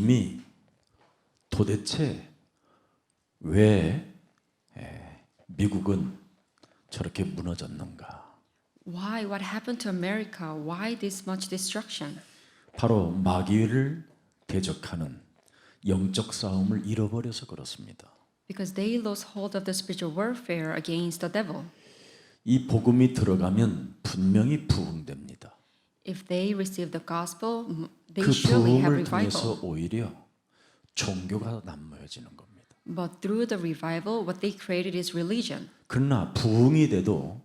주님이 도대체 왜 미국은 저렇게 무너졌는가? Why? What happened to America? Why this much destruction? 바로 마귀를 대적하는 영적 싸움을 잃어버려서 그렇습니다. Because they lost hold of the spiritual warfare against the devil. 이 복음이 들어가면 분명히 부흥됩니다. If they receive the gospel, they 그 surely have 부흥을 통해서 revival. 오히려 종교가 남모여지는 겁니다. But through the revival, what they created is religion. 그러나 부흥이 돼도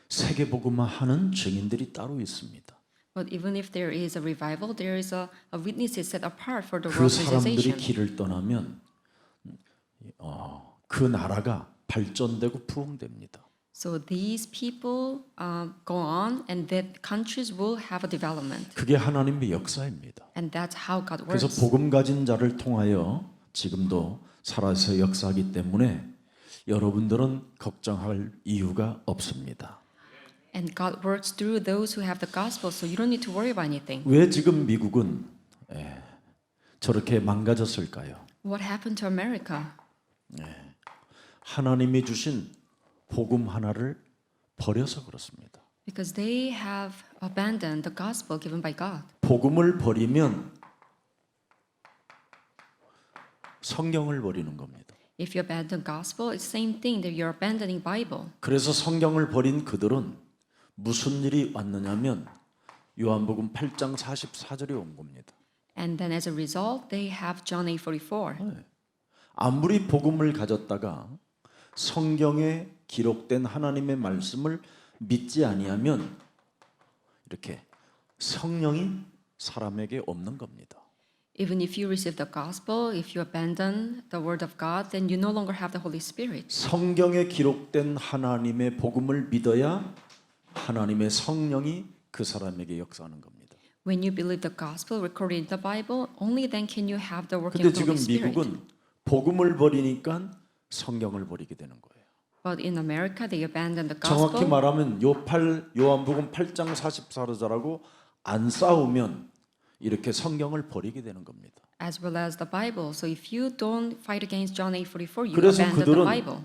세계복음화하는 증인들이 따로 있습니다. But even if there is a revival, there is a witnesses set apart for the 그 world 사람들이 civilization. 길을 떠나면 그 나라가 발전되고 부흥됩니다. So these people go on, and that countries will have a development, 그게 하나님의 역사입니다. and that's how God 그래서 works. 복음 가진 자를 통하여 지금도 살아서 역사하기 때문에 여러분들은 걱정할 이유가 없습니다. And God works through those who have the gospel, so you don't need to worry about anything. 왜 지금 미국은 저렇게 망가졌을까요? What happened to America? 하나님이 주신 복음 하나를 버려서 그렇습니다. Because they have abandoned the gospel given by God. 복음을 버리면 성경을 버리는 겁니다. If you abandon gospel, it's the same thing that you're abandoning Bible. 그래서 성경을 버린 그들은 무슨 일이 왔느냐면 요한복음 8장 44절에 온 겁니다. And then as a result, they have John 8:44. 아무리 복음을 가졌다가 성경에 기록된 하나님의 말씀을 믿지 아니하면 이렇게 성령이 사람에게 없는 겁니다. Even if you receive the gospel, if you abandon the word of God, then you no longer have the Holy Spirit. 성경에 기록된 하나님의 복음을 믿어야 하나님의 성령이 그 사람에게 역사하는 겁니다. When you believe the gospel recorded in the Bible, only then can you have the working 근데 of the 지금 Holy Spirit. 미국은 복음을 버리니까 성경을 버리게 되는 거예요. But in America, they abandon the 정확히 gospel. 말하면 요한복음 8장 44절하고 안 싸우면 이렇게 성경을 버리게 되는 겁니다. As well as the Bible. So if you don't fight against John 8:44, you 그래서 abandon 그들은 the Bible.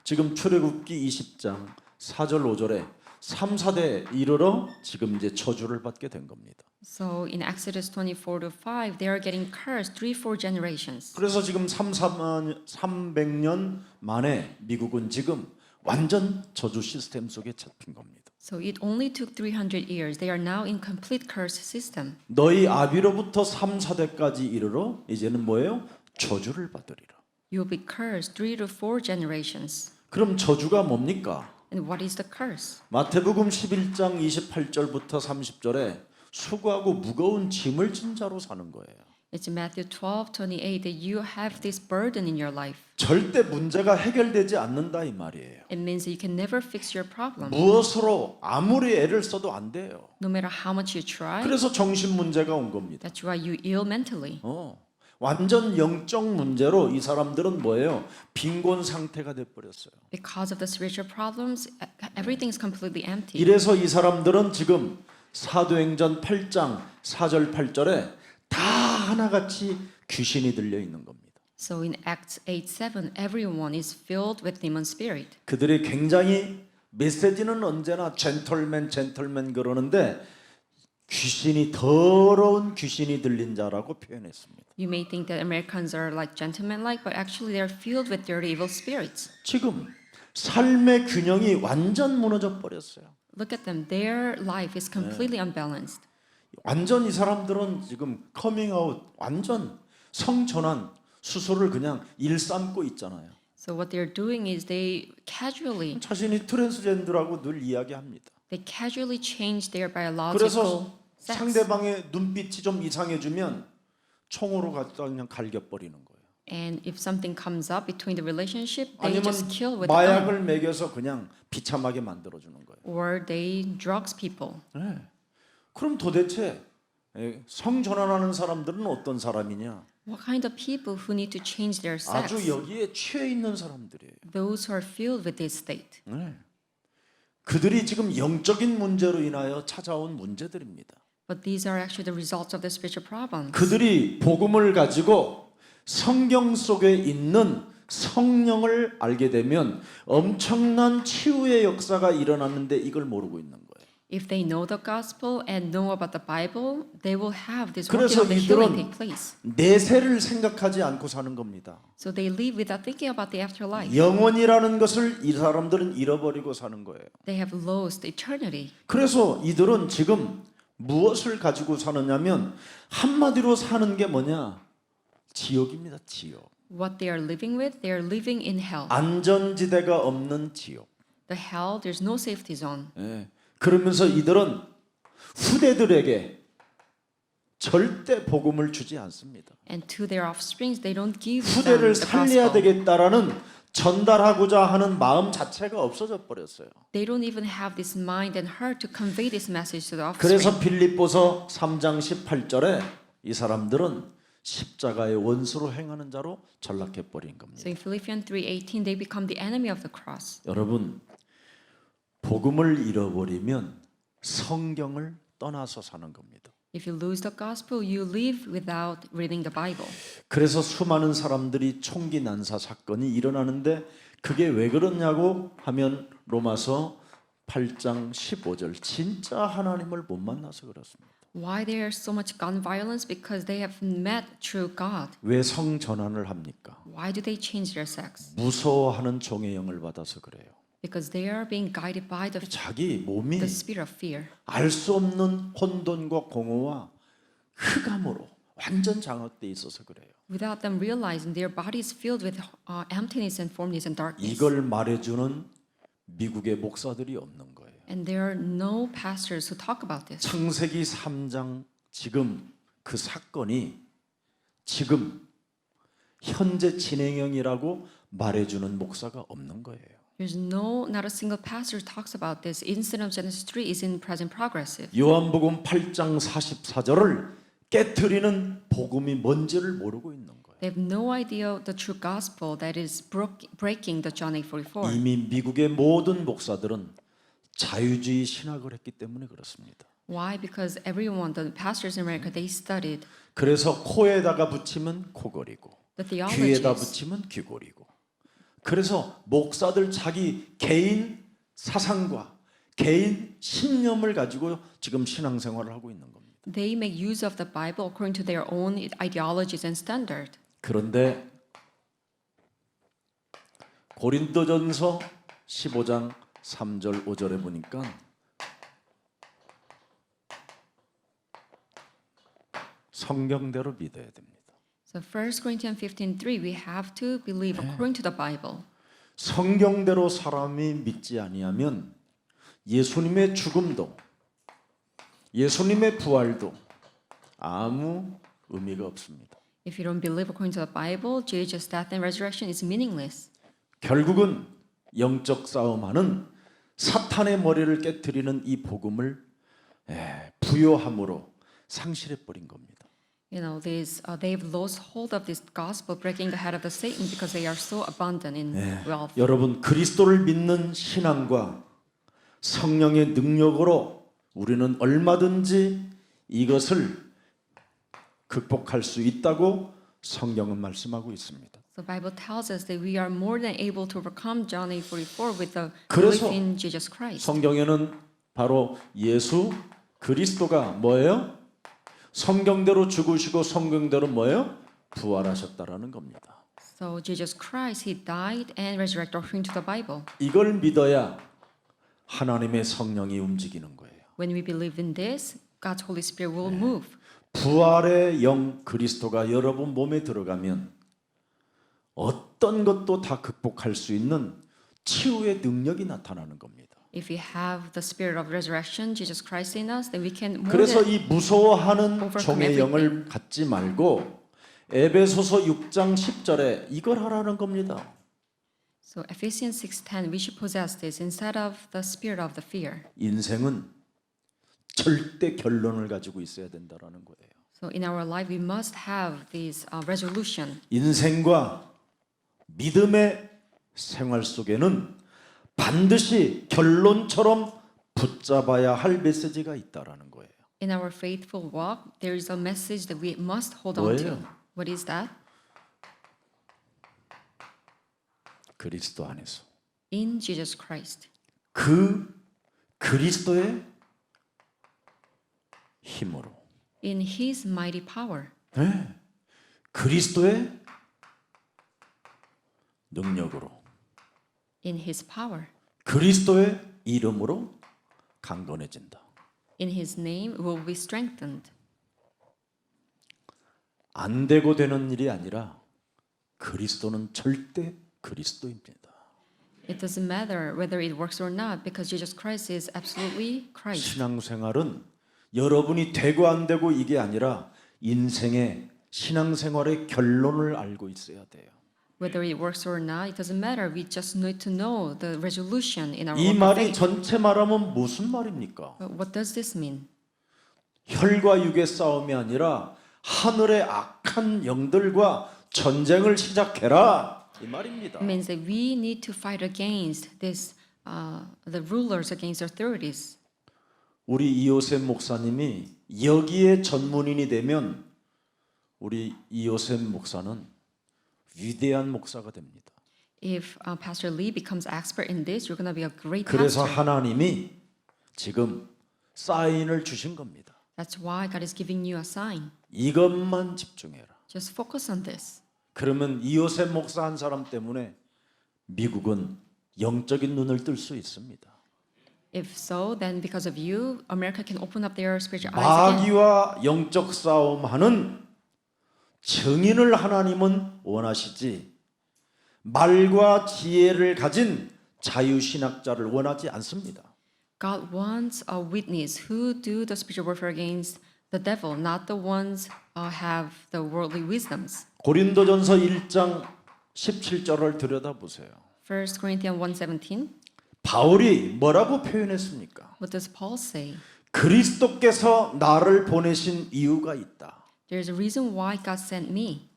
지금 출애굽기 20장 4절 5절에 3, 4대 이르러 지금 이제 저주를 받게 된 겁니다. So in Exodus 24-5, they are getting cursed 3-4 generations. 그래서 지금 300년 만에 미국은 지금 완전 저주 시스템 속에 잡힌 겁니다. So it only took 300 years. They are now in complete curse system. 너희 아비로부터 3, 4대까지 이르러 이제는 뭐예요? 저주를 받으리라. You will be cursed 3-4 generations. 그럼 저주가 뭡니까? And what is the curse? 마태복음 11장 28절부터 30절에 수고하고 무거운 짐을 진 자로 사는 거예요. It's in Matthew 12:28 that you have this burden in your life. 절대 문제가 해결되지 않는다 이 말이에요. It means that you can never fix your problem. 무엇으로 아무리 애를 써도 안 돼요. No matter how much you try, 그래서 정신 문제가 온 겁니다. that's why you ill mentally. 완전 영적 문제로 이 사람들은 뭐예요? 빈곤 상태가 돼 버렸어요. Because of the spiritual problems, everything's completely empty. 이래서 이 사람들은 지금 사도행전 8장 4절 8절에 다 하나같이 귀신이 들려 있는 겁니다. So in Acts 8:7, everyone is filled with demon spirit. 그들이 굉장히 메시지는 언제나 젠틀맨 그러는데 귀신이 더러운 귀신이 들린 자라고 표현했습니다. You may think that Americans are like gentlemen-like, but actually they are filled with dirty evil spirits. 지금 삶의 균형이 완전 무너져 버렸어요. Look at them. Their life is completely unbalanced. 완전 이 사람들은 지금 커밍아웃 완전 성전환 수술을 그냥 일삼고 있잖아요. So what they're doing is they casually 자신이 트랜스젠더라고 늘 이야기합니다. change their biological 그래서 sex. 상대방의 눈빛이 좀 이상해지면 총으로 갖다 그냥 갈겨버리는 거예요. And if something comes up between the relationship, they 아니면 just kill with a gun. 마약을 먹여서 그냥 비참하게 만들어주는 거예요. Or they drugs people. 네. 그럼 도대체 성전환하는 사람들은 어떤 사람이냐? What kind of people who need to change their sex? 아주 여기에 취해 있는 사람들이에요. Those who are filled with this state. 네. 그들이 지금 영적인 문제로 인하여 찾아온 문제들입니다. But these are actually the results of the spiritual problems. 그들이 복음을 가지고 성경 속에 있는 성령을 알게 되면 엄청난 치유의 역사가 일어났는데 이걸 모르고 있는 거예요. If they know the gospel and know about the Bible, they will have this 그래서 working of the healing 이들은 take place. 내세를 생각하지 않고 사는 겁니다. So they live without thinking about the afterlife. 영원이라는 것을 이 사람들은 잃어버리고 사는 거예요. They have lost eternity. 그래서 이들은 지금 무엇을 가지고 사느냐면 한마디로 사는 게 뭐냐? 지옥입니다. 지옥. What they are living with, they are living in hell. 안전지대가 없는 지옥. The hell, there's no safety zone. 예. 그러면서 이들은 후대들에게 절대 복음을 주지 않습니다. And to their offsprings, they don't give them 후대를 the 살려야 gospel. 되겠다라는 전달하고자 하는 마음 자체가 없어져 버렸어요. They don't even have this mind and heart to convey this message to the 그래서 offspring. 빌립보서 3장 18절에 이 사람들은 십자가의 원수로 행하는 자로 전락해 버린 겁니다. So in Philippians 3:18, they become the enemy of the cross. 여러분, 복음을 잃어버리면 성경을 떠나서 사는 겁니다. If you lose the gospel, you live without reading the Bible. 그래서 수많은 사람들이 총기 난사 사건이 일어나는데 그게 왜 그러냐고 하면 로마서 8장 15절 진짜 하나님을 못 만나서 그렇습니다. Why there is so much gun violence? Because they have met true God. 왜 성전환을 합니까? Why do they change their sex? 무서워하는 종의 영을 받아서 그래요. Because they are being guided by 자기 몸이 the spirit of fear. 알 수 없는 혼돈과 공허와 흑암으로 완전 장악돼 있어서 그래요. Without them realizing their body is filled with emptiness and formless and darkness. 이걸 말해주는 미국의 목사들이 없는 거예요. And there are no pastors who talk about this. 창세기 3장 지금 그 사건이 지금 현재 진행형이라고 말해주는 목사가 없는 거예요. There's not a single pastor who talks about this. Incident of Genesis 3 is in present progressive. 요한복음 8장 44절을 깨트리는 복음이 뭔지를 모르고 있는 거예요. They have no idea the true gospel that is breaking the John 8:44. 이미 미국의 모든 목사들은 자유주의 신학을 했기 때문에 그렇습니다. Why? Because everyone, the pastors in America, they studied 그래서 코에다가 붙이면 코걸이고 the 귀에다 theologies. 붙이면 귀걸이고 그래서 목사들 자기 개인 사상과 개인 신념을 가지고 지금 신앙생활을 하고 있는 겁니다. They make use of the Bible according to their own ideologies and standard. 그런데 고린도전서 15장 3절 5절에 보니까 성경대로 믿어야 됩니다. So 1 Corinthians 15:3, we have to believe according to the Bible. 성경대로 사람이 믿지 아니하면 예수님의 죽음도 예수님의 부활도 아무 의미가 없습니다. If you don't believe according to the Bible, Jesus' death and resurrection is meaningless. 결국은 영적 싸움하는 사탄의 머리를 깨트리는 이 복음을 부요함으로 상실해 버린 겁니다. You know, they've lost hold of this gospel, breaking the head of the Satan because they are so abundant in wealth. 여러분 그리스도를 믿는 신앙과 성령의 능력으로 우리는 얼마든지 이것을 극복할 수 있다고 성경은 말씀하고 있습니다. The Bible tells us that we are more than able to overcome John 8:44 with the 그래서 belief in Jesus Christ. 성경에는 바로 예수 그리스도가 뭐예요? 성경대로 죽으시고 성경대로 뭐예요? 부활하셨다라는 겁니다. So Jesus Christ, He died and resurrected according to the Bible. 이걸 믿어야 하나님의 성령이 움직이는 거예요. When we believe in this, God's Holy Spirit will move. 부활의 영 그리스도가 여러분 몸에 들어가면 어떤 것도 다 극복할 수 있는 치유의 능력이 나타나는 겁니다. If we have the spirit of resurrection, Jesus Christ in us, then we can more 그래서 than 이 무서워하는 overcome 종의 영을 everything. 갖지 말고 에베소서 6장 10절에 이걸 하라는 겁니다. So Ephesians 6:10, we should possess this instead of the spirit of the fear. 인생은 절대 결론을 가지고 있어야 된다라는 거예요. So in our life, we must have this resolution. 인생과 믿음의 생활 속에는 반드시 결론처럼 붙잡아야 할 메시지가 있다라는 거예요. In our faithful walk, there is a message that we must hold on to. 뭐예요? What is that? 그리스도 안에서 In Jesus Christ. 그 그리스도의 힘으로 In His mighty power. 네. 그리스도의 능력으로 In His power. 그리스도의 이름으로 강건해진다. In His name will be strengthened. 안 되고 되는 일이 아니라 그리스도는 절대 그리스도입니다. It doesn't matter whether it works or not because Jesus Christ is absolutely Christ. 신앙생활은 여러분이 되고 안 되고 이게 아니라 인생의 신앙생활의 결론을 알고 있어야 돼요. Whether it works or not, it doesn't matter. We just need to know the resolution in our 이 walk of 말이 faith. 전체 말하면 무슨 말입니까? But what does this mean? 혈과 육의 싸움이 아니라 하늘의 악한 영들과 전쟁을 시작해라 이 말입니다. It means that we need to fight against this, the rulers, against authorities. 우리 이요셉 목사님이 여기에 전문인이 되면 우리 이요셉 목사는 위대한 목사가 됩니다. If Pastor Lee becomes expert in this, you're going to be a great 그래서 pastor. 하나님이 지금 사인을 주신 겁니다. That's why God is giving you a sign. 이것만 집중해라. Just focus on this. 그러면 이요셉 목사 한 사람 때문에 미국은 영적인 눈을 뜰 수 있습니다. If so, then because of you, America can open up their spiritual eyes again. 마귀와 영적 싸움하는 증인을 하나님은 원하시지 말과 지혜를 가진 자유신학자를 원하지 않습니다. God wants a witness who do the spiritual warfare against the devil, not the ones have the worldly wisdoms. 고린도전서 1장 17절을 들여다보세요. 1 Corinthians 1:17. 바울이 뭐라고 표현했습니까? What does Paul say? 그리스도께서 나를 보내신 이유가 있다. There's a reason why God sent me.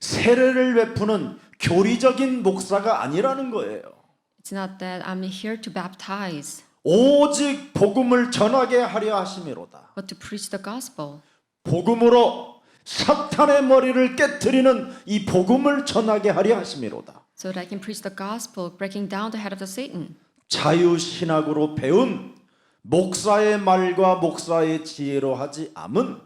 세례를 베푸는 교리적인 목사가 아니라는 거예요. It's not that I'm here to baptize, 오직 복음을 전하게 하려 하심이로다. but to preach the gospel. 복음으로 사탄의 머리를 깨트리는 이 복음을 전하게 하려 하심이로다. So that I can preach the gospel, breaking down the head of the Satan. 자유신학으로 배운 목사의 말과 목사의 지혜로 하지 않은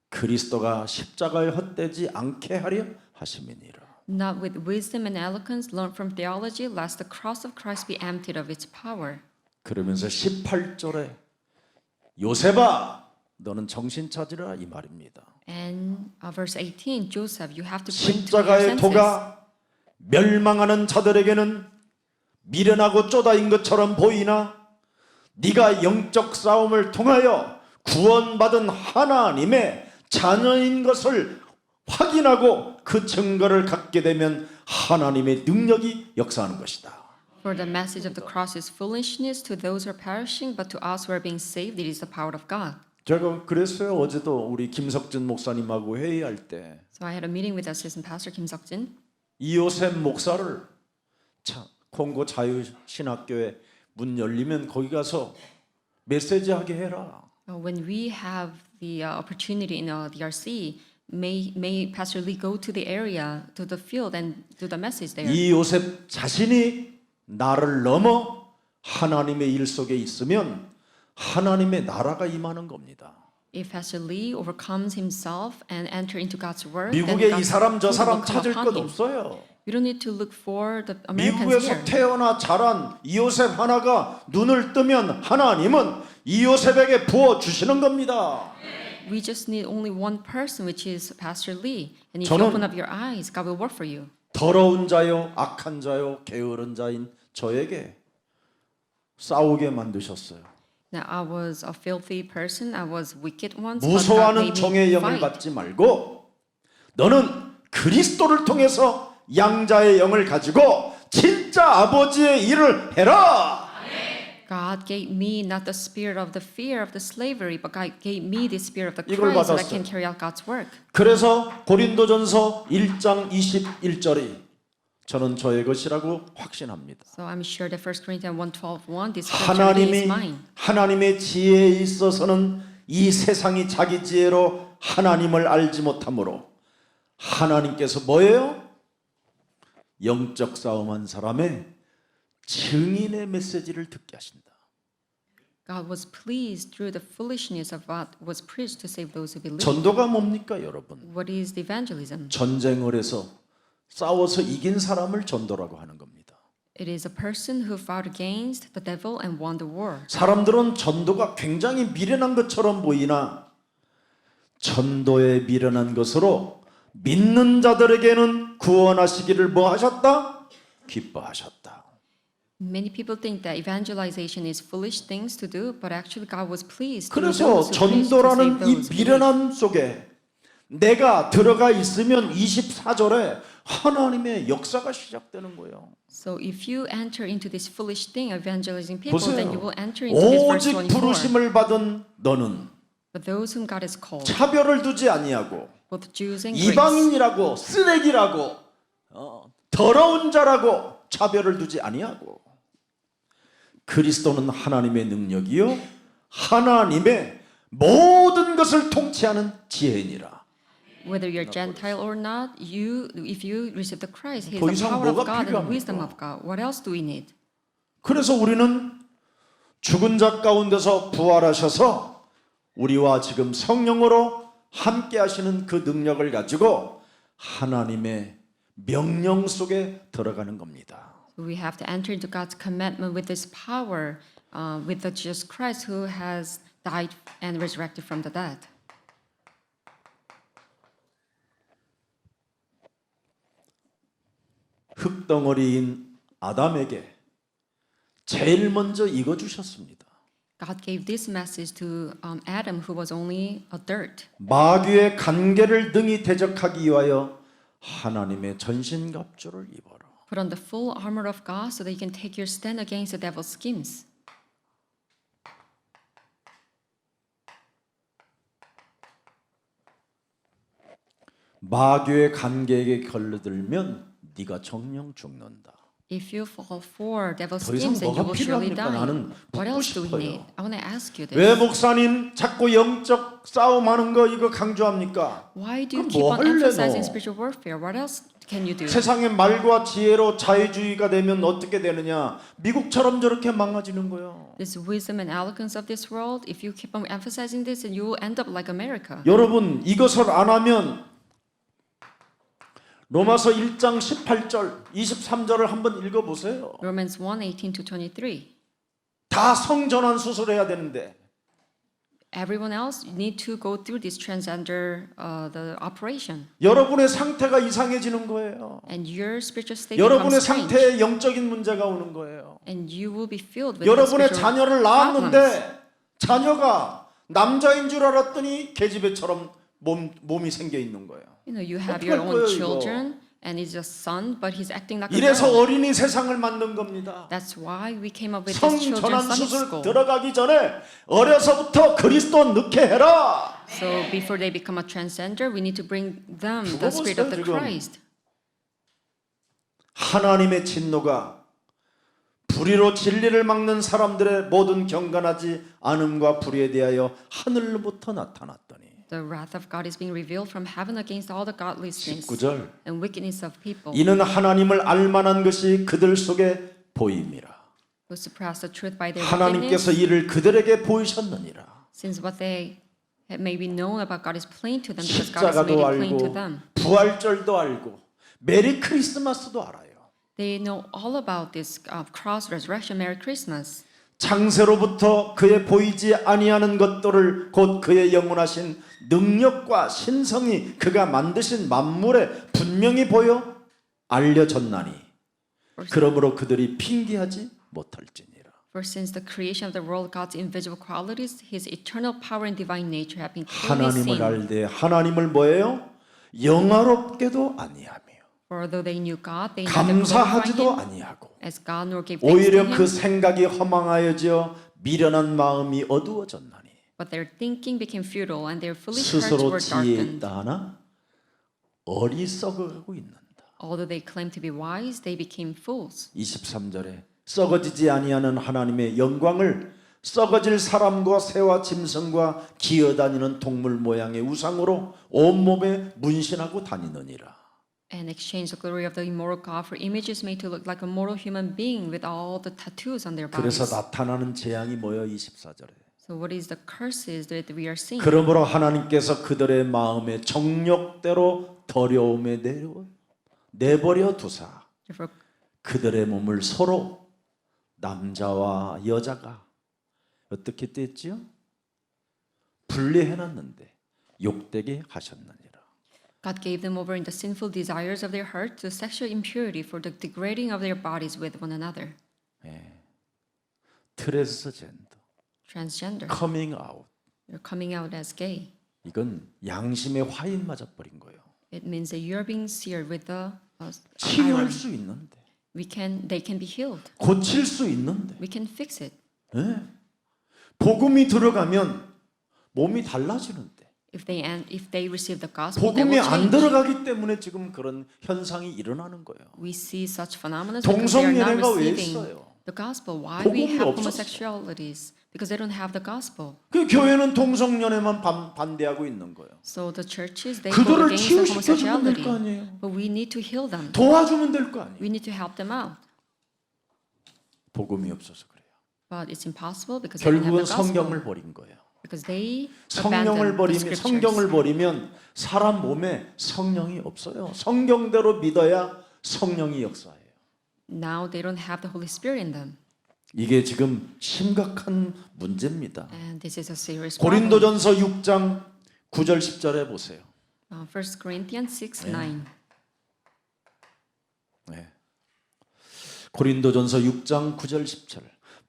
그리스도가 십자가에 헛되지 않게 하려 하심이니라. Not with wisdom and eloquence learned from theology, lest the cross of Christ be emptied of its power. 그러면서 18절에 요셉아 너는 정신 차리라 이 말입니다. And verse 18, Joseph, you have to bring to your 십자가의 senses. 도가 멸망하는 자들에게는 미련하고 쪼다인 것처럼 보이나 네가 영적 싸움을 통하여 구원받은 하나님의 자녀인 것을 확인하고 그 증거를 갖게 되면 하나님의 능력이 역사하는 것이다. For the message of the cross is foolishness to those who are perishing, but to us who are being saved, it is the power of God. 제가 그랬어요. 어제도 우리 김석진 목사님하고 회의할 때 So I had a meeting with Assistant Pastor Kim Seok-jin. 이요셉 목사를 콩고 자유신학교에 문 열리면 거기 가서 메시지하게 해라. When we have the opportunity in DRC, may Pastor Lee go to the area, to the field, and do the message there. 이 요셉 자신이 나를 넘어 하나님의 일 속에 있으면 하나님의 나라가 임하는 겁니다. If Pastor Lee overcomes himself and enter into God's word, then 미국에 이 God's 사람 저 will 사람 come 찾을 upon 것 him. 없어요. We don't need to look for the Americans 미국에서 here. 태어나 자란 이요셉 하나가 눈을 뜨면 하나님은 이요셉에게 부어 주시는 겁니다. We just need only one person, which is Pastor Lee. And if 저는 you open up your eyes, God will work for you. 더러운 자요, 악한 자요, 게으른 자인 저에게 싸우게 만드셨어요. Now I was a filthy person. I was wicked once. But God 무소하는 made 종의 me 영을 fight. 받지 말고 너는 그리스도를 통해서 양자의 영을 가지고 진짜 아버지의 일을 해라. God gave me not the spirit of the fear of the slavery, but God gave me the spirit of the 이걸 Christ so that I 받았어요. can carry out God's work. 그래서 고린도전서 1장 21절이 저는 저의 것이라고 확신합니다. So I'm sure that 1 Corinthians 1:12, this scripture is mine. 하나님의 지혜에 있어서는 이 세상이 자기 지혜로 하나님을 알지 못하므로 하나님께서 뭐예요? 영적 싸움한 사람의 증인의 메시지를 듣게 하신다. God was pleased through the foolishness of what was preached to save those who believe. 전도가 뭡니까, 여러분? What is the evangelism? 전쟁을 해서 싸워서 이긴 사람을 전도라고 하는 겁니다. It is a person who fought against the devil and won the war. 사람들은 전도가 굉장히 미련한 것처럼 보이나 전도에 미련한 것으로 믿는 자들에게는 구원하시기를 뭐 하셨다? 기뻐하셨다. Many people think that evangelization is foolish things to do, but actually God was pleased through 그래서 those who preached to save 전도라는 이 those who believe. 미련함 속에 내가 들어가 있으면 24절에 하나님의 역사가 시작되는 거예요. So if you enter into this foolish thing, evangelizing people, then you 보세요. will enter into this verse 오직 24. 부르심을 받은 너는 But those whom God has called, 차별을 두지 아니하고 both Jews and Greeks, 이방인이라고 쓰레기라고 더러운 자라고 차별을 두지 아니하고 그리스도는 하나님의 능력이요 하나님의 모든 것을 통치하는 지혜니라. whether you're Gentile or not, if you receive the Christ, He 더 is the 이상 power of 뭐가 God and the 필요합니까? wisdom of God. What else do we need? 그래서 우리는 죽은 자 가운데서 부활하셔서 우리와 지금 성령으로 함께 하시는 그 능력을 가지고 하나님의 명령 속에 들어가는 겁니다. We have to enter into God's commandment with this power, with the Jesus Christ who has died and resurrected from the dead. 흙덩어리인 아담에게 제일 먼저 이거 주셨습니다. God gave this message to Adam, who was only a dirt. 마귀의 간계를 능히 대적하기 위하여 하나님의 전신갑주를 입어라. Put on the full armor of God so that you can take your stand against the devil's schemes. 마귀의 간계에게 걸려들면 네가 정령 죽는다. If you fall for devil's 더 이상 schemes, then you 뭐가 will surely 필요합니까? die. 나는 What 묻고 else do we 싶어요. need? I want to ask you 왜 this. 목사님 자꾸 영적 싸움하는 거 이거 강조합니까? Why do you 그럼 keep 뭐 on 할래, emphasizing 너? spiritual warfare? What else can you do? 세상의 말과 지혜로 자유주의가 되면 어떻게 되느냐? 미국처럼 저렇게 망가지는 거예요. This wisdom and eloquence of this world, if you keep on emphasizing this, then you will end up like America. 여러분 이것을 안 하면 로마서 1장 18절, 23절을 한번 읽어보세요. Romans 1:18-23. 다 성전환 수술해야 되는데 Everyone else need to go through this transgender the operation, 여러분의 상태가 이상해지는 거예요. and your spiritual state 여러분의 becomes strange, 상태에 영적인 문제가 오는 거예요. and you will be filled with 여러분의 spiritual 자녀를 problems. 낳았는데 자녀가 남자인 줄 알았더니 계집애처럼 몸이 생겨 있는 거예요. You know, you have 어떡할 your own 거예요, children, and he's a son, but he's acting like a 이래서 girl. 어린이 세상을 만든 겁니다. That's why we came up with this 성전환 children's Sunday 수술 school. 들어가기 전에 어려서부터 그리스도 넣게 해라. So before they become a transgender, we need to bring them the 그거 spirit of the 보세요, 지금. Christ. 하나님의 진노가 불의로 진리를 막는 사람들의 모든 경건하지 않음과 불의에 대하여 하늘로부터 나타났더니 The wrath of God is being revealed from heaven against all the godlessness 19절 and wickedness of people, 이는 하나님을 알만한 것이 그들 속에 보임이라. who suppress the truth by their 하나님께서 wickedness, 이를 그들에게 보이셨느니라. since what they have may be known about God is plain to them, because God has made 십자가도 it plain to 알고 them. 부활절도 알고 메리 크리스마스도 알아요. They know all about this cross resurrection. Merry Christmas. 창세로부터 그의 보이지 아니하는 것들을 곧 그의 영원하신 능력과 신성이 그가 만드신 만물에 분명히 보여 알려졌나니 그러므로 그들이 핑계하지 못할지니라. For since the creation of the world, God's invisible qualities, His eternal power and divine nature have been clearly 하나님을 seen. 알되 하나님을 뭐예요? 영화롭게도 아니하며 For though they knew God, they neither glorified 감사하지도 Him 아니하고 as God nor gave thanks to 오히려 Him, 그 생각이 허망하여져 미련한 마음이 어두워졌나니 but their thinking became futile and their foolish hearts 스스로 were 지혜 darkened. 있다 하나 어리석어가고 있는다. Although they claimed to be wise, they became fools. 23절에 썩어지지 아니하는 하나님의 영광을 썩어질 사람과 새와 짐승과 기어다니는 동물 모양의 우상으로 온몸에 문신하고 다니느니라. And exchange the glory of the immortal God for images made to look like a mortal human being with all the tattoos on their 그래서 bodies. 나타나는 재앙이 뭐예요? 24절에. So what is the curses that we are seeing? 그러므로 하나님께서 그들의 마음에 정욕대로 더러움에 내버려 두사 Therefore, 그들의 몸을 서로 남자와 여자가 어떻게 됐지요? 분리해놨는데 욕되게 하셨느니라. God gave them over in the sinful desires of their heart to sexual impurity for the degrading of their bodies with one another. 트랜스젠더, Transgender. 커밍 아웃. You're coming out as gay. 이건 양심의 화인 맞아버린 거예요. It means that you're being seared with the 치유할 iron. 수 있는데, They can be healed. 고칠 수 있는데, We can fix it. 복음이 들어가면 몸이 달라지는데, If they receive the gospel, they 복음이 will 안 change. 들어가기 때문에 지금 그런 현상이 일어나는 거예요. We see such phenomena because they are not 동성연애가 왜 receiving 있어요? the gospel. Why 복음이 we have 없었어. homosexualities? Because they don't have the gospel. 그 교회는 동성연애만 반대하고 있는 거예요. So the churches they go 그들을 against the 치유시켜주면 될 homosexuality. 거 아니에요. But we need to heal them. 도와주면 될 거 아니에요. We need to help them out. 복음이 없어서 그래요. But it's impossible because they don't have 결국은 the gospel. 성경을 버린 거예요. Because they 성경을 abandoned the 버리면 scriptures. 성경을 버리면 사람 몸에 성령이 없어요. 성경대로 믿어야 성령이 역사해요. Now they don't have the Holy Spirit in them. 이게 지금 심각한 문제입니다. And this is a serious problem. 고린도전서 6장 9절 10절에 보세요. 1 Corinthians 6:9. 고린도전서 6장 9절 10절.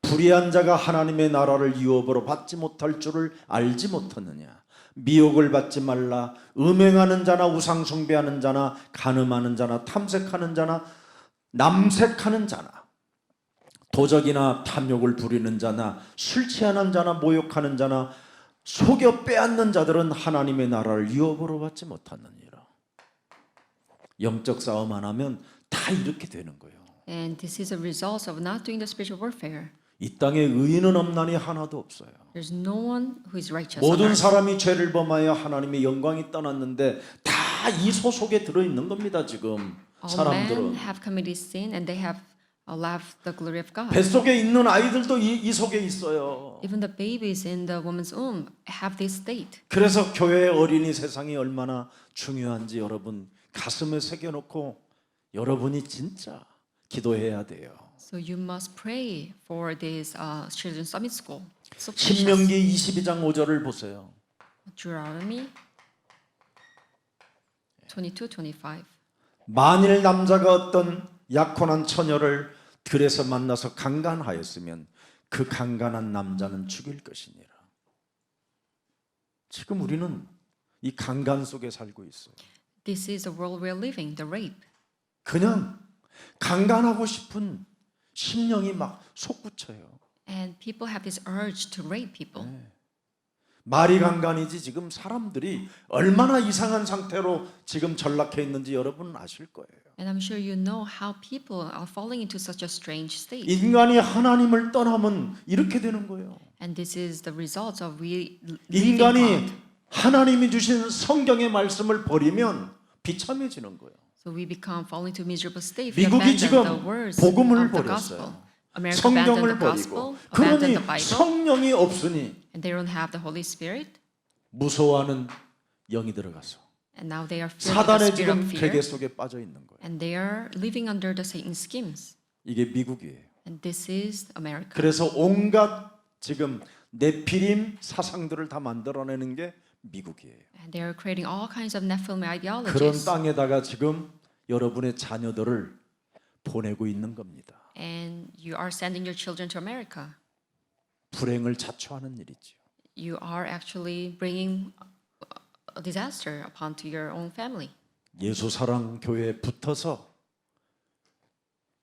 불의한 자가 하나님의 나라를 유업으로 받지 못할 줄을 알지 못하느냐. 미혹을 받지 말라. 음행하는 자나 우상 숭배하는 자나 간음하는 자나 탐색하는 자나 남색하는 자나 도적이나 탐욕을 부리는 자나 술 취하는 자나 모욕하는 자나 속여 빼앗는 자들은 하나님의 나라를 유업으로 받지 못하느니라. 영적 싸움 안 하면 다 이렇게 되는 거예요. And this is a result of not doing the spiritual warfare. 이 땅에 의인은 없나니 하나도 없어요. There's no one who is righteous. on 모든 earth. 사람이 죄를 범하여 하나님의 영광이 떠났는데 다 이 소속에 들어 있는 겁니다. 지금 All men 사람들은 have committed sin and they have left the glory of God. 뱃속에 있는 아이들도 이 속에 있어요. Even the babies in the woman's womb have this state. 그래서 교회의 어린이 세상이 얼마나 중요한지 여러분 가슴에 새겨놓고 여러분이 진짜 기도해야 돼요. So you must pray for this children's summit school. So precious. 신명기 22장 5절을 보세요. Deuteronomy 22:25. 만일 남자가 어떤 약혼한 처녀를 들에서 만나서 강간하였으면 그 강간한 남자는 죽일 것이니라. 지금 우리는 이 강간 속에 살고 있어요. This is the world we're living, the rape. 그냥 강간하고 싶은 심령이 막 솟구쳐요. And people have this urge to rape people. 말이 강간이지 지금 사람들이 얼마나 이상한 상태로 지금 전락해 있는지 여러분은 아실 거예요. And I'm sure you know how people are falling into such a strange state. 인간이 하나님을 떠나면 이렇게 되는 거예요. And this is the result of we leaving 인간이 God. 하나님이 주신 성경의 말씀을 버리면 비참해지는 거예요. So we become fall into miserable state. We 미국이 abandon 지금 the words 복음을 of the 버렸어요. gospel. America 성경을 abandoned the 버리고 gospel, 그러니 abandoned the Bible, 성령이 없으니 and they don't have the Holy Spirit. 무서워하는 영이 들어가서 And now they are filled with the 사단의 spirit of 지금 fear. 괴계 속에 빠져 있는 거예요. And they are living under the Satan's schemes. 이게 미국이에요. And this is America. 그래서 온갖 지금 네피림 사상들을 다 만들어내는 게 미국이에요. And they are creating all kinds of Nephilim 그런 ideologies. 땅에다가 지금 여러분의 자녀들을 보내고 있는 겁니다. And you are sending your children to America. 불행을 자초하는 일이죠. You are actually bringing a disaster upon to your own family. 예수 사랑 교회에 붙어서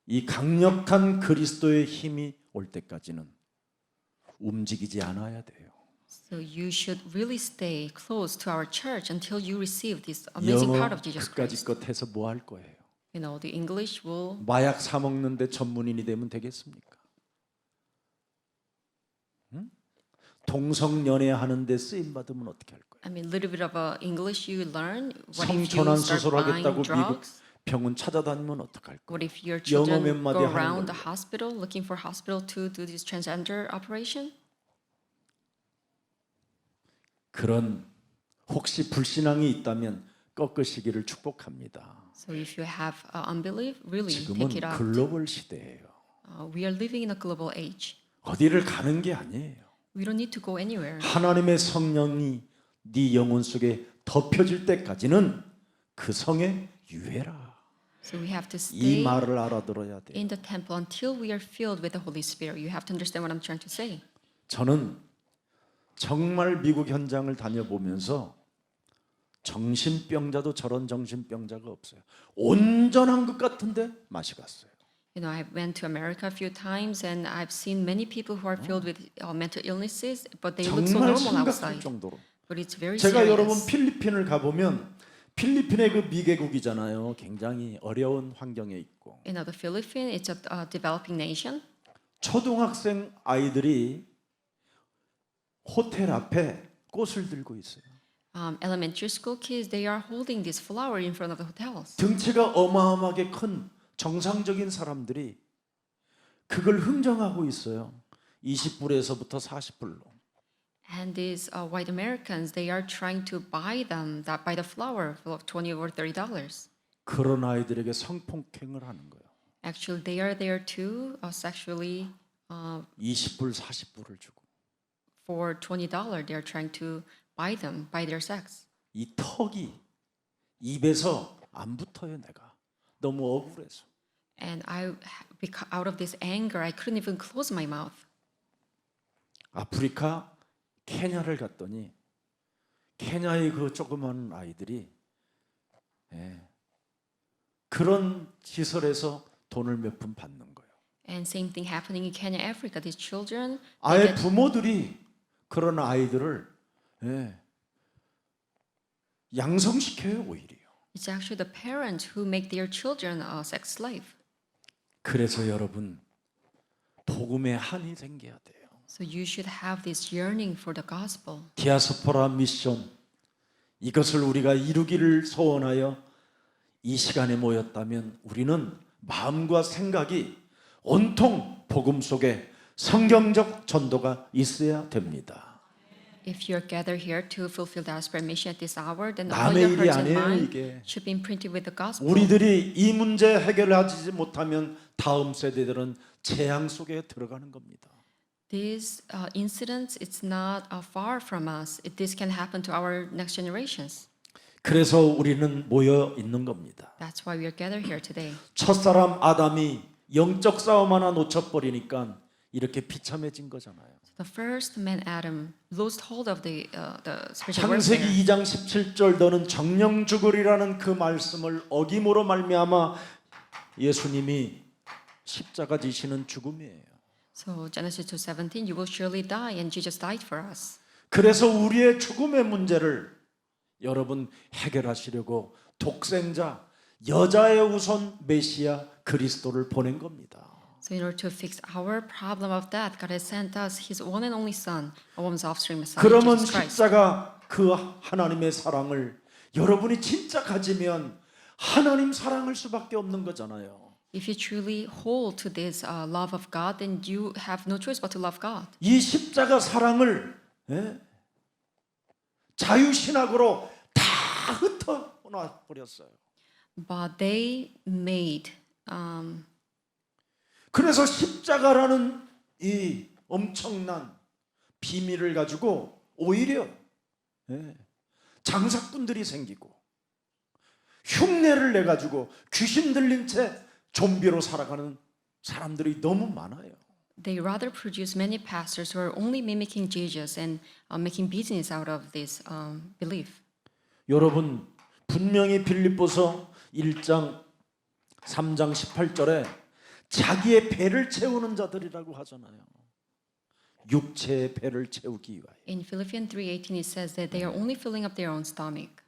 이 강력한 그리스도의 힘이 올 때까지는 움직이지 않아야 돼요. So you should really stay close to our church until you receive this amazing 영어 part of Jesus 그까지 Christ. 것 해서 뭐 할 거예요? You know, the English will. 마약 사 먹는데 전문인이 되면 되겠습니까? 응? 동성연애 하는데 쓰임 받으면 어떻게 할 거예요? I mean, a little bit of English you learn. What if you 성천한 start 수술하겠다고 buying 미국 drugs? 병원 찾아다니면 어떡할 거예요? What if your 영어 몇 children 마디 go 하는 around 걸로. the hospital looking for hospital to do this transgender operation? 그런 혹시 불신앙이 있다면 꺾으시기를 축복합니다. So if you have unbelief, really 지금은 take it out. 글로벌 시대예요. We are living in a global age. 어디를 가는 게 아니에요. We don't need to go anywhere. 하나님의 성령이 네 영혼 속에 덮여질 때까지는 그 성에 유해라. So we have to 이 stay 말을 알아들어야 돼요. in the temple until we are filled with the Holy Spirit. You have to understand what I'm trying to say. 저는 정말 미국 현장을 다녀보면서 정신병자도 저런 정신병자가 없어요. 온전한 것 같은데 맛이 갔어요. You know, I went to America a few times, and I've seen many people who are filled with mental illnesses, but they look so 정말 normal 심각할 outside. 정도로. But it's very 제가 여러분 serious. 필리핀을 가보면 필리핀의 그 미개국이잖아요. 굉장히 어려운 환경에 있고 You know, the Philippines, it's a developing nation. 초등학생 아이들이 호텔 앞에 꽃을 들고 있어요. Elementary school kids, they are holding this flower in front of the hotels. 등치가 어마어마하게 큰 정상적인 사람들이 그걸 흥정하고 있어요. 20불에서부터 40불로. And these white Americans, they are trying to buy them, that buy the flower for $20 or $30. 그런 아이들에게 성폭행을 하는 거예요. Actually, they are there to sexually 20불, 40불을 주고. for $20. They are trying to buy them, buy their sex. 이 턱이 입에서 안 붙어요, 내가. 너무 억울해서. And out of this anger, I couldn't even close my mouth. 아프리카 케냐를 갔더니 케냐의 그 조그만 아이들이 그런 시설에서 돈을 몇 푼 받는 거예요. And same thing happening in Kenya, Africa. These children, 아예 부모들이 그런 아이들을 양성시켜요, 오히려. it's actually the parents who make their children a sex slave. 그래서 여러분 복음에 한이 생겨야 돼요. So you should have this yearning for the gospel. 디아스포라 미션 이것을 우리가 이루기를 소원하여 이 시간에 모였다면 우리는 마음과 생각이 온통 복음 속에 성경적 전도가 있어야 됩니다. If you're gathered here to fulfill the Asper mission at this hour, then all 남의 your 일이 hearts and 아니에요, mind 이게. should be imprinted with the gospel. 우리들이 이 문제 해결하지 못하면 다음 세대들은 재앙 속에 들어가는 겁니다. These incidents, it's not far from us. This can happen to our next generations. 그래서 우리는 모여 있는 겁니다. That's why we are gathered here today. 첫사람 아담이 영적 싸움 하나 놓쳐버리니까 이렇게 비참해진 거잖아요. The first man, Adam, lost hold of the spiritual warfare. 창세기 2장 17절 너는 정령 죽으리라는 그 말씀을 어김으로 말미암아 예수님이 십자가 지시는 죽음이에요. So Genesis 2:17, you will surely die, and Jesus died for us. 그래서 우리의 죽음의 문제를 여러분 해결하시려고 독생자 여자의 우선 메시아 그리스도를 보낸 겁니다. So in order to fix our problem of death, God has sent us His one and only Son, a woman's offspring Messiah, 그러면 Jesus Christ. 십자가 그 하나님의 사랑을 여러분이 진짜 가지면 하나님 사랑할 수밖에 없는 거잖아요. If you truly hold to this love of God, then you have no choice but to love God. 이 십자가 사랑을 자유신학으로 다 흩어놔 버렸어요. But they made 그래서 십자가라는 이 엄청난 비밀을 가지고 오히려 장사꾼들이 생기고 흉내를 내 가지고 귀신 들린 채 좀비로 살아가는 사람들이 너무 많아요. they rather produce many pastors who are only mimicking Jesus and making business out of this belief. 여러분 분명히 빌립보서 1장 3장 18절에 자기의 배를 채우는 자들이라고 하잖아요. 육체의 배를 채우기 위하여. In Philippians 3:18 it says that they are only filling up their own stomach.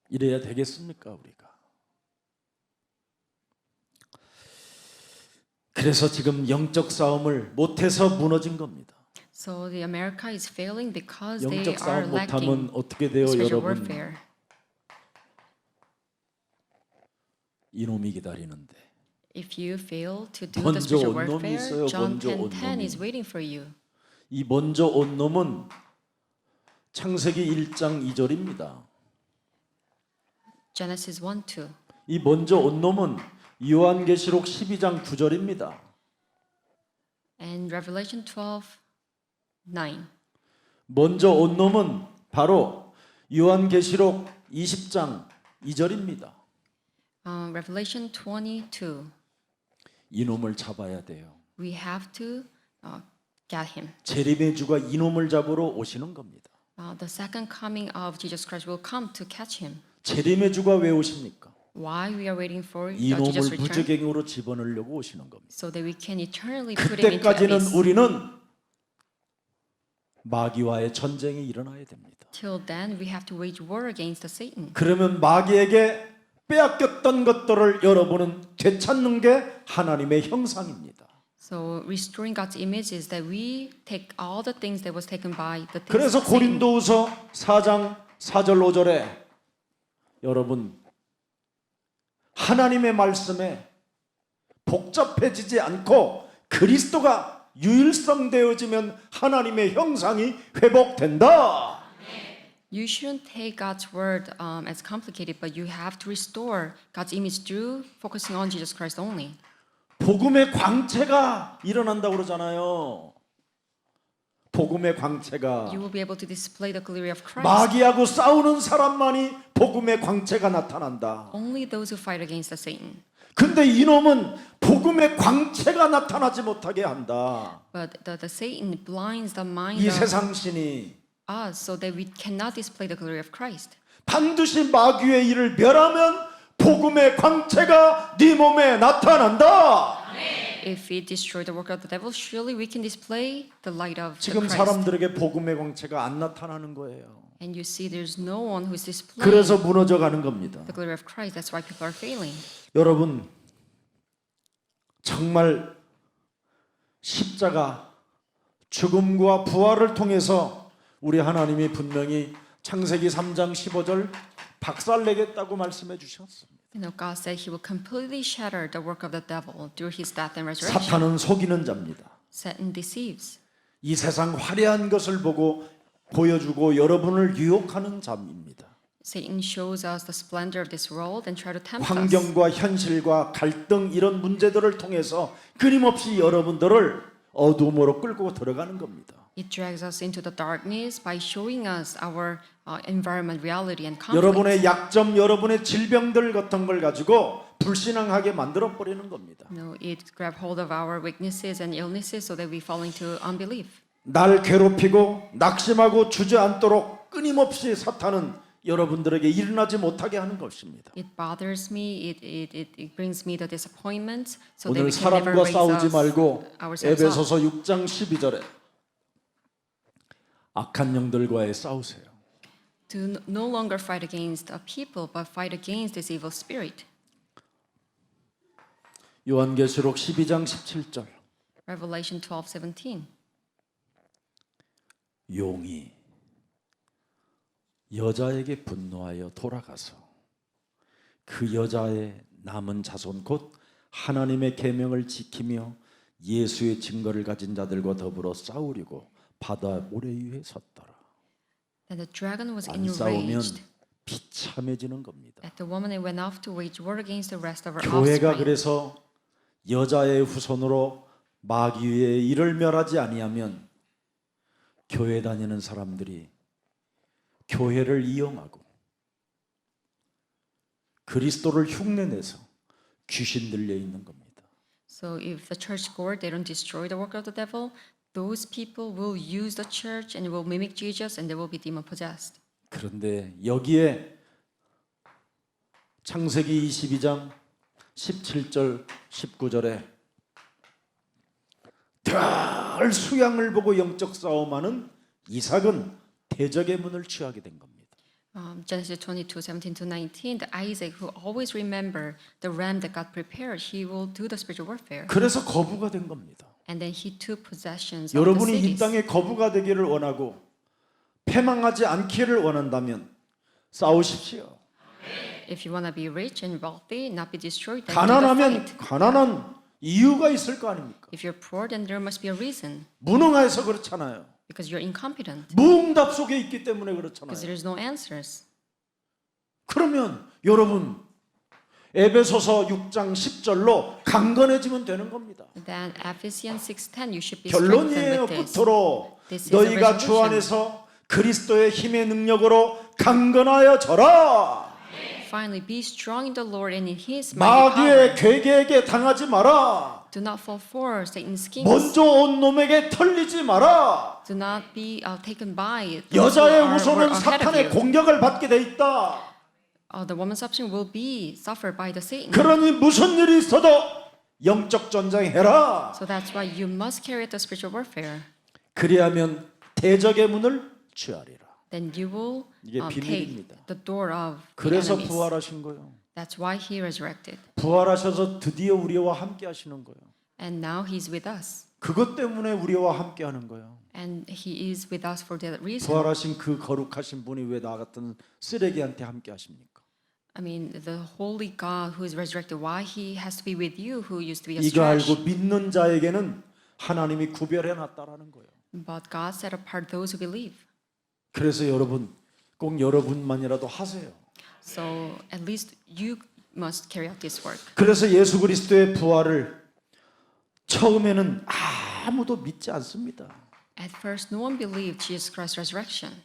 이래야 되겠습니까 우리가? 그래서 지금 영적 싸움을 못해서 무너진 겁니다. So the America is failing because they 영적 are 싸움 lacking 못하면 어떻게 돼요, spiritual 여러분? warfare. 이놈이 기다리는데. If you fail to do the 먼저 spiritual 온 놈이 warfare, 있어요, John 먼저 온 10:10 is 놈이. waiting for you. 이 먼저 온 놈은 창세기 1장 2절입니다. Genesis 1:2. 이 먼저 온 놈은 요한계시록 12장 9절입니다. And Revelation 12:9. 먼저 온 놈은 바로 요한계시록 20장 2절입니다. Revelation 22. 이 놈을 잡아야 돼요. We have to get him. 재림의 주가 이 놈을 잡으러 오시는 겁니다. The second coming of Jesus Christ will come to catch him. 재림의 주가 왜 오십니까? Why we are waiting for 이 Jesus' 놈을 return? 무저갱으로 집어넣으려고 오시는 겁니다. So that we can eternally put him into 그때까지는 abyss. 우리는 마귀와의 전쟁이 일어나야 됩니다. Till then, we have to wage war against the Satan. 그러면 마귀에게 빼앗겼던 것들을 여러분은 되찾는 게 하나님의 형상입니다. So restoring God's image is that we take all the things that was taken by the things 그래서 of Satan. 고린도후서 4장 4절 5절에 여러분 하나님의 말씀에 복잡해지지 않고 그리스도가 유일성되어지면 하나님의 형상이 회복된다. You shouldn't take God's word as complicated, but you have to restore God's image through focusing on Jesus Christ only. 복음의 광채가 일어난다고 그러잖아요. 복음의 광채가 You will be able to display the glory of Christ. 마귀하고 싸우는 사람만이 복음의 광채가 나타난다. Only those who fight against the Satan. 근데 이놈은 복음의 광채가 나타나지 못하게 한다. But the Satan blinds the mind 이 of 세상 신이 us so that we cannot display the glory of Christ. 반드시 마귀의 일을 멸하면 복음의 광채가 네 몸에 나타난다. If we destroy the work of the devil, surely we can display the light of the 지금 Christ. 사람들에게 복음의 광채가 안 나타나는 거예요. And you see there's no one who is displaying 그래서 무너져 가는 겁니다. the glory of Christ. That's why people are failing. 여러분 정말 십자가 죽음과 부활을 통해서 우리 하나님이 분명히 창세기 3장 15절 박살내겠다고 말씀해 주셨습니다. You know, God said He will completely shatter the work of the devil through His death and resurrection. 사탄은 속이는 자입니다. Satan deceives. 이 세상 화려한 것을 보고 보여주고 여러분을 유혹하는 자입니다. Satan shows us the splendor of this world and try to tempt us. 환경과 현실과 갈등 이런 문제들을 통해서 끊임없이 여러분들을 어둠으로 끌고 들어가는 겁니다. It drags us into the darkness by showing us our environment, reality, and conflict. 여러분의 약점, 여러분의 질병들 같은 걸 가지고 불신앙하게 만들어 버리는 겁니다. No, it grab hold of our weaknesses and illnesses so that we fall into unbelief. 날 괴롭히고 낙심하고 주저앉도록 끊임없이 사탄은 여러분들에게 일어나지 못하게 하는 것입니다. It bothers me. It brings me the disappointment so that 오늘 we can never 사람과 raise 싸우지 말고 ourselves up. 에베소서 6장 12절에 악한 영들과의 싸우세요. To no longer fight against a people, but fight against this evil spirit. 요한계시록 12장 17절 Revelation 12:17. 용이 여자에게 분노하여 돌아가서 그 여자의 남은 자손 곧 하나님의 계명을 지키며 예수의 증거를 가진 자들과 더불어 싸우려고 바다 모래 위에 섰더라. Then the dragon was 안 싸우면 enraged 비참해지는 겁니다. at the woman and went off to wage war against the rest of her 교회가 offspring. 그래서 여자의 후손으로 마귀의 일을 멸하지 아니하면 교회 다니는 사람들이 교회를 이용하고 그리스도를 흉내내서 귀신 들려 있는 겁니다. So if the church goer, they don't destroy the work of the devil, those people will use the church and will mimic Jesus and they will be demon possessed. 그런데 여기에 창세기 22장 17절 19절에 별 수양을 보고 영적 싸움하는 이삭은 대적의 문을 취하게 된 겁니다. Genesis 22:17-19, the Isaac who always remember the ram that God prepared, he will do the spiritual warfare. 그래서 거부가 된 겁니다. And then he took possessions of the 여러분이 이 cities. 땅에 거부가 되기를 원하고 패망하지 않기를 원한다면 싸우십시오. If you want to be rich and wealthy, not be destroyed, then do the 가난하면 fight. 가난한 이유가 있을 거 아닙니까? If you're poor, then there must be a reason, 무능해서 그렇잖아요. because you're incompetent, 무응답 속에 있기 때문에 because 그렇잖아요. there's no answers. 그러면 여러분 에베소서 6장 10절로 강건해지면 되는 겁니다. Then Ephesians 6:10, you should be strengthened 결론이에요. with this. 끝으로 This is a 너희가 주 resolution. 안에서 그리스도의 힘의 능력으로 강건하여 져라. Finally, be strong in the Lord and in His mighty power. 마귀의 괴계에게 당하지 마라. Do not fall for Satan's schemes. 먼저 온 놈에게 털리지 마라. Do not be taken by those who 여자의 were 후손은 ahead of 사탄의 you. 공격을 받게 돼 있다. The woman's option will be suffered by the Satan. 그러니 무슨 일이 있어도 영적 전쟁해라. So that's why you must carry out the spiritual warfare. 그리하면 대적의 문을 취하리라. Then you will 이게 take 비밀입니다. the door of the 그래서 enemies. 부활하신 거예요. That's why He resurrected. 부활하셔서 드디어 우리와 함께 하시는 거예요. And now He's with us. 그것 때문에 우리와 함께 하는 거예요. And He is with us for that reason. 부활하신 그 거룩하신 분이 왜 나 같은 쓰레기한테 함께 하십니까? I mean, the holy God who is resurrected, why He has to be with you who used to be a 이거 trash? 알고 믿는 자에게는 하나님이 구별해 놨다라는 거예요. But God set apart those who believe. 그래서 여러분 꼭 여러분만이라도 하세요. So at least you must carry out this work. 그래서 예수 그리스도의 부활을 처음에는 아무도 믿지 않습니다. At first, no one believed Jesus Christ's resurrection.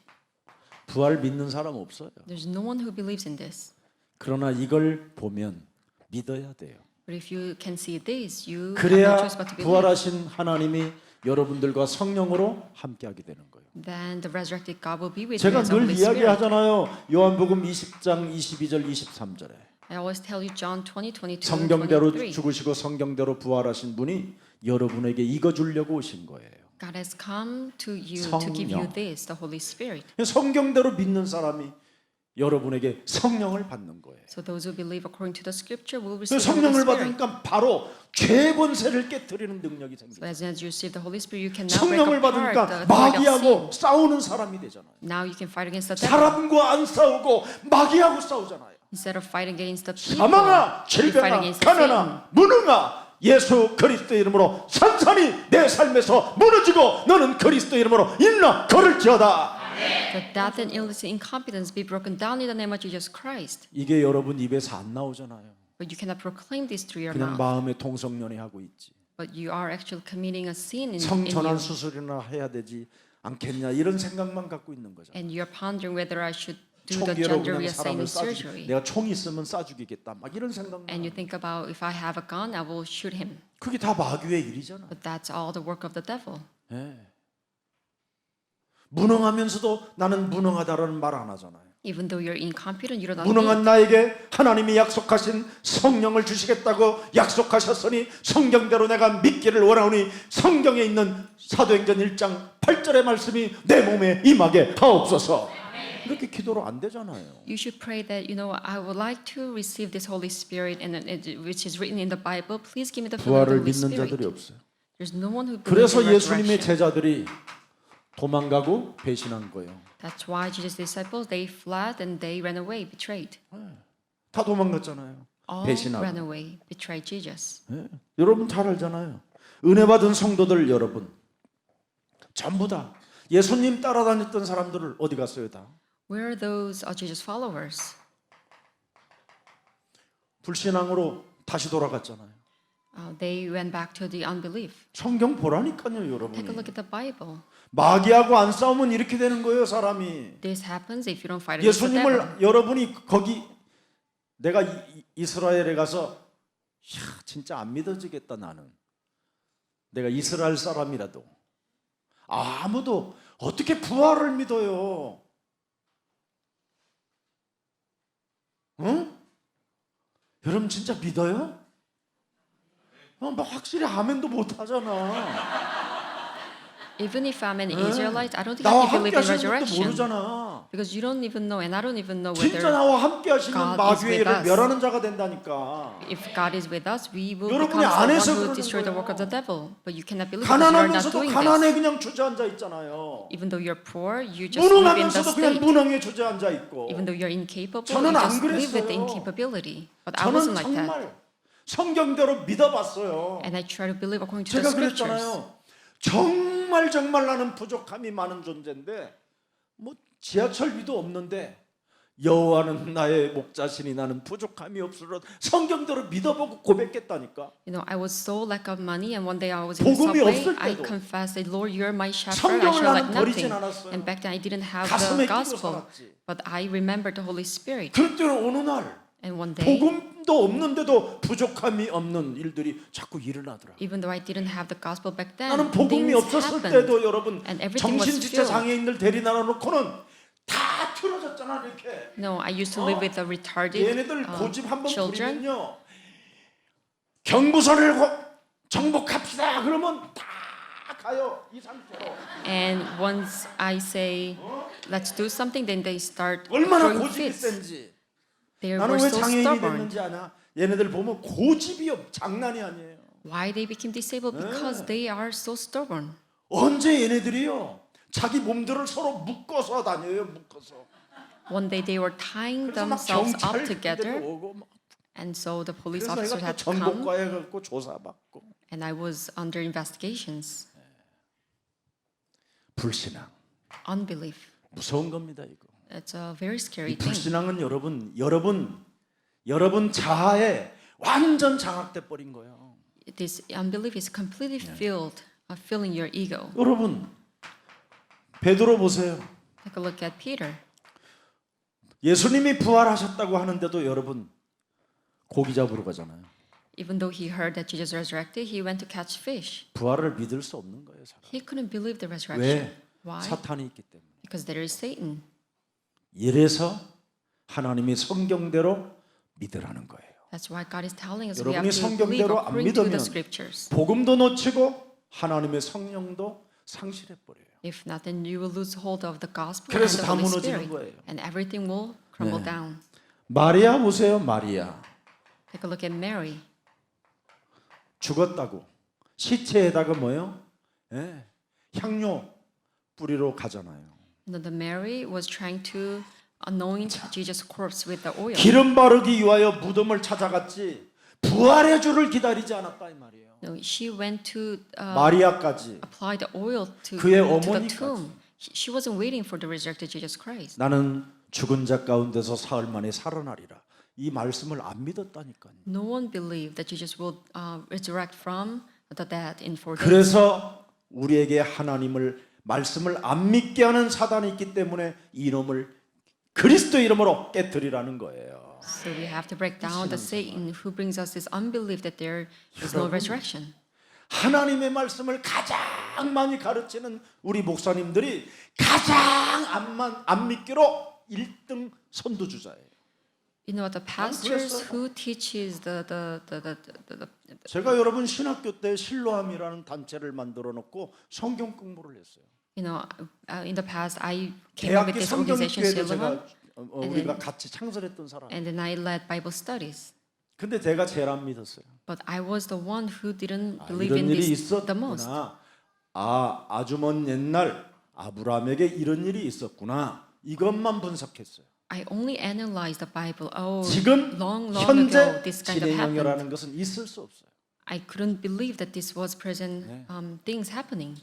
부활 믿는 사람 없어요. There's no one who believes in this. 그러나 이걸 보면 믿어야 돼요. But if you can see this, you have no 그래야 choice but to believe. 부활하신 하나님이 여러분들과 성령으로 함께하게 되는 거예요. Then the resurrected God will be with you 제가 as the 늘 Holy Spirit. 이야기하잖아요. 요한복음 20장 22절 23절에 I always tell you John 20:22, 성경대로 23. 죽으시고 성경대로 부활하신 분이 여러분에게 이거 주려고 오신 거예요. God has come to you to give you 성령. this, the Holy Spirit. 성경대로 믿는 사람이 여러분에게 성령을 받는 거예요. So those who believe according to the Scripture will receive the Holy 성령을 Spirit. 받으니까 바로 죄 본세를 깨뜨리는 능력이 So 생겨요. as you receive the Holy Spirit, you can now break 성령을 apart 받으니까 the authority of sin. 마귀하고 싸우는 사람이 되잖아요. Now you can fight against the devil. 사람과 안 싸우고 마귀하고 싸우잖아요. Instead of fighting against the people, 사망아, you fight 질병아, against Satan. 가난아, 무능아, 예수 그리스도 이름으로 산산이 내 삶에서 무너지고 너는 그리스도 이름으로 일어나 걸을지어다. The death and illness and incompetence be broken down in the name of Jesus Christ. 이게 여러분 입에서 안 나오잖아요. But you cannot proclaim this through your 그냥 mouth. 마음에 동성연애 하고 있지. But you are actually committing a sin in 성전환 you. 수술이나 해야 되지 않겠냐 이런 생각만 갖고 있는 거죠. And you're pondering whether I should do the 총기로 gender 그냥 사람을 reassignment 쏴 surgery. 내가 총 있으면 쏴 죽이겠다. 막 이런 생각만. And you think about if I have a gun, I will shoot him. 그게 다 마귀의 일이잖아. But that's all the work of the devil. 예. 무능하면서도 나는 무능하다라는 말 안 하잖아요. Even though you're incompetent, you don't 무능한 나에게 하나님이 약속하신 성령을 주시겠다고 약속하셨으니 성경대로 내가 믿기를 원하오니 성경에 있는 사도행전 1장 8절의 말씀이 내 몸에 임하게 하옵소서. 이렇게 기도로 안 되잖아요. You should pray that, I would like to receive this Holy Spirit, and which is written in the Bible. Please give me the filling of the 부활을 Holy 믿는 자들이 Spirit. 없어요. There's no one who believes 그래서 in 예수님의 resurrection. 제자들이 도망가고 배신한 거예요. That's why Jesus' disciples, they fled and they ran away, betrayed. 다 도망갔잖아요. All 배신하고. ran away, betrayed Jesus. 예. 여러분 잘 알잖아요. 은혜 받은 성도들 여러분 전부 다 예수님 따라다녔던 사람들을 어디 갔어요 다? Where are those Jesus followers? 불신앙으로 다시 돌아갔잖아요. They went back to the unbelief. 성경 보라니까요 Take a 여러분이. look at the Bible. 마귀하고 안 싸우면 이렇게 되는 거예요 사람이. This happens if you don't fight against the devil. 예수님을 여러분이 거기 내가 이스라엘에 가서 진짜 안 믿어지겠다 나는. 내가 이스라엘 사람이라도 아무도 어떻게 부활을 믿어요? 응? 여러분 진짜 믿어요? 뭐 확실히 아멘도 못 하잖아. Even if I'm an Israelite, I don't think 나와 I can 함께 believe in 하시는 것도 resurrection. 모르잖아. Because you don't even know, and I don't even know 진짜 whether 나와 함께 하시면 God is with 마귀를 us. 멸하는 자가 된다니까. if God is with us, we will 여러분이 become the one 안에서 who 그러는 destroy the 거예요. work of the devil. But you cannot believe because you are not 가난하면서도 doing 가난에 this. 그냥 주저앉아 있잖아요. Even though you're poor, you just live in the 무능하면서도 그냥 state. 무능에 주저앉아 있고. Even though you're incapable, 저는 you 안 just live with the 그랬어요. incapability. But I 저는 wasn't like that. 정말 성경대로 믿어봤어요. And I try to believe according to the 제가 scriptures. 그랬잖아요. 정말 나는 부족함이 많은 존재인데 뭐 지하철비도 없는데 여호와는 나의 목자시니 나는 부족함이 없으러 성경대로 믿어보고 고백했다니까. You know, I was so lack of money, and one day I was in the 복음이 subway. 없을 I 때도 confessed that, Lord, you're my shepherd. I 성경을 shall lack 나는 버리진 nothing. 않았어요. And back then I didn't have 가슴에 the 끼고 gospel, 살았지. but I remembered the Holy Spirit. 그럴 때 어느 날 And one day, 복음도 없는데도 부족함이 없는 일들이 자꾸 일어나더라고요. even though I didn't have the gospel back then, 나는 복음이 things 없었을 happened. 때도 여러분 And everything was 정신지체 filled. 장애인들 대리나라 놓고는 다 틀어졌잖아 이렇게. No, I used to live with the retarded 얘네들 고집 한번 children. 부리면요 경부선을 정복합시다 그러면 다 가요 이 상태로. And once I say, let's do something, then they start 얼마나 throwing 고집이 fits. 센지. They 나는 were 왜 so 장애인이 stubborn. 됐는지 아냐? 얘네들 보면 고집이 장난이 아니에요. Why they became disabled? Because they are so stubborn. 언제 얘네들이요 자기 몸들을 서로 묶어서 다녀요 묶어서. One day they were tying 그래서 막 themselves up 경찰들이 together, 오고 막. and so the police 그래서 officers 내가 had 또 to come, 정보과에 가고 조사받고. and I was under investigations. 불신앙 Unbelief. 무서운 겁니다 이거. It's a very 이 scary thing. 불신앙은 여러분 자아에 완전 장악돼 버린 거예요. This unbelief is completely filling your ego. 여러분 베드로 보세요. Take a look at Peter. 예수님이 부활하셨다고 하는데도 여러분 고기 잡으러 가잖아요. Even though he heard that Jesus resurrected, he went to catch fish. 부활을 믿을 수 없는 거예요. 사람. He couldn't believe the resurrection. 왜? Why? 사탄이 있기 때문에. Because there is Satan. 이래서 하나님이 성경대로 믿으라는 거예요. That's why God is telling us we have 여러분이 to believe 성경대로 안 according to the 믿으면 scriptures. 복음도 놓치고 하나님의 성령도 상실해 버려요. If not, then you will lose hold of the gospel and 그래서 the 다 Holy 무너지는 Spirit, 거예요. and everything will crumble down. 마리아 보세요. 마리아 Take a look at Mary. 죽었다고 시체에다가 뭐요? 예, 향료 뿌리러 가잖아요. And then Mary was trying to anoint Jesus' corpse with the oil. 기름 바르기 위하여 무덤을 찾아갔지 부활의 주를 기다리지 않았다 이 말이에요. No, she went to 마리아까지 apply the oil 그의 to the 어머니까지. tomb. She wasn't waiting for the resurrected Jesus Christ. 나는 죽은 자 가운데서 사흘 만에 살아나리라. 이 말씀을 안 믿었다니까요. No one believed that Jesus will resurrect from the dead in 4 days. 그래서 우리에게 하나님을 말씀을 안 믿게 하는 사단이 있기 때문에 이놈을 그리스도 이름으로 깨뜨리라는 거예요. So we have to break down the Satan who brings us this unbelief that there is no resurrection. 하나님의 말씀을 가장 많이 가르치는 우리 목사님들이 가장 안 믿기로 1등 선두주자예요. You know, the pastors who teaches the 제가 여러분 신학교 때 실로암이라는 단체를 만들어 놓고 성경 공부를 했어요. you know, in the past I came up with 대학교 this organization 성경교회도 Siloam, 제가 우리가 같이 창설했던 사람. and then I led Bible studies. 근데 제가 제일 안 믿었어요. But I was the one who didn't 아, believe 이런 in 일이 this the most. 있었구나. 아주 먼 옛날 아브라함에게 이런 일이 있었구나. 이것만 분석했어요. I only analyzed the Bible. Oh, 지금 long 현재 ago, this kind of happened. 진행형이라는 것은 있을 수 없어요. I couldn't believe that this was present things happening.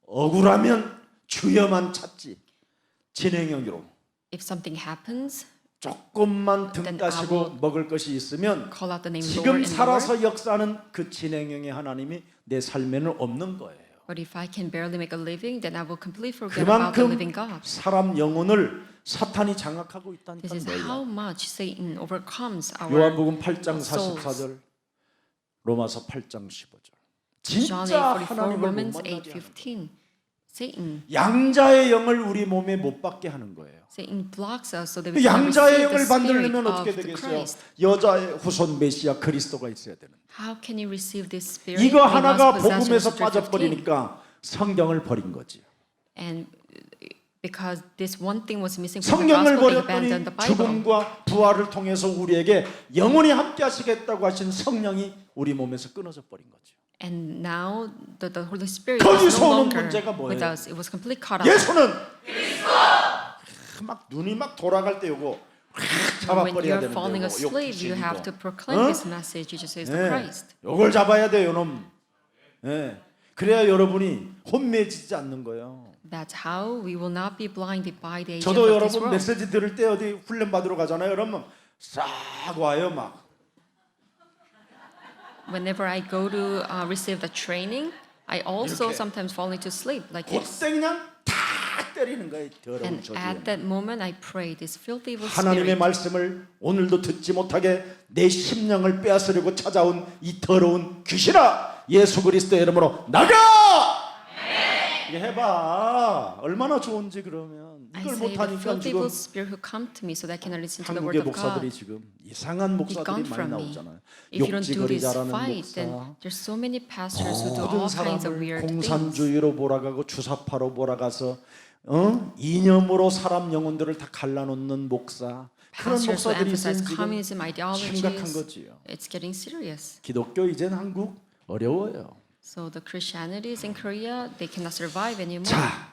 억울하면 주여만 찾지. 진행형으로 If something happens, 조금만 등 Then 따시고 I will 먹을 것이 있으면 call out the name Lord 지금 and Lord. 살아서 역사하는 그 진행형의 하나님이 내 삶에는 없는 거예요. But if I can barely make a living, then I will completely forget about the 그만큼 living God. 사람 영혼을 사탄이 장악하고 있다니까. This is how much Satan overcomes our 요한복음 8장 souls. 44절, 로마서 8장 15절. John 진짜 8:44, 하나님을 못 Romans 만나게 하는 거예요. 8:15. Satan 양자의 영을 우리 몸에 못 받게 하는 거예요. Satan blocks us so that 그 we can 양자의 receive the 영을 spirit 받으려면 of 어떻게 the 되겠어요? Christ. 여자의 후손 메시아 그리스도가 있어야 되는. How can you receive this spirit? 이거 We 하나가 must possess 복음에서 Romans 8:15. 빠져버리니까 성경을 버린 거지. And because this one thing was missing from the 성경을 gospel, they 버렸더니 abandoned the Bible. 죽음과 부활을 통해서 우리에게 영원히 함께 하시겠다고 하신 성령이 우리 몸에서 끊어져 버린 거죠. And now the Holy Spirit 거기서 is no 오는 longer 문제가 뭐예요? with us. It was completely cut off. 예수는 막 눈이 막 돌아갈 때 요거 When 잡아버려야 you're falling 되는데 요거 asleep, you have to proclaim 어? this message. Jesus is the Christ. 요걸 잡아야 돼요, 놈. 예. 그래야 여러분이 혼미해지지 않는 거예요. That's how we will not be blinded by the age 저도 of this 여러분 world. 메시지 들을 때 어디 훈련 받으러 가잖아요. 여러분 싹 와요 막. Whenever I go to receive the training, I also 이렇게. sometimes fall into sleep like this. 그때 그냥 탁 때리는 거예요. 더러운 And 저주에. at that moment, I pray this filthy evil 하나님의 spirit. 말씀을 오늘도 듣지 못하게 내 심령을 빼앗으려고 찾아온 이 더러운 귀신아, 예수 그리스도의 이름으로 나가! 이게 해봐. 얼마나 좋은지 그러면 I 이걸 say the 못하니까 filthy 지금 evil spirit who come to me so that I cannot listen to the word 한국의 of 목사들이 God. 지금 이상한 목사들이 gone 많이 from me. 나오잖아요. If you don't do 욕지거리 this 잘하는 fight, 목사, then there's so many pastors who do 모든 all kinds of 사람을 weird things. 공산주의로 몰아가고 주사파로 몰아가서 이념으로 사람 영혼들을 다 갈라놓는 목사, 그런 Pastors who 목사들이 있으면 emphasize 지금 communism 심각한 ideologies. 거지요. It's getting serious. 기독교 이젠 한국 어려워요. So the Christianities in Korea, they cannot survive anymore. 자,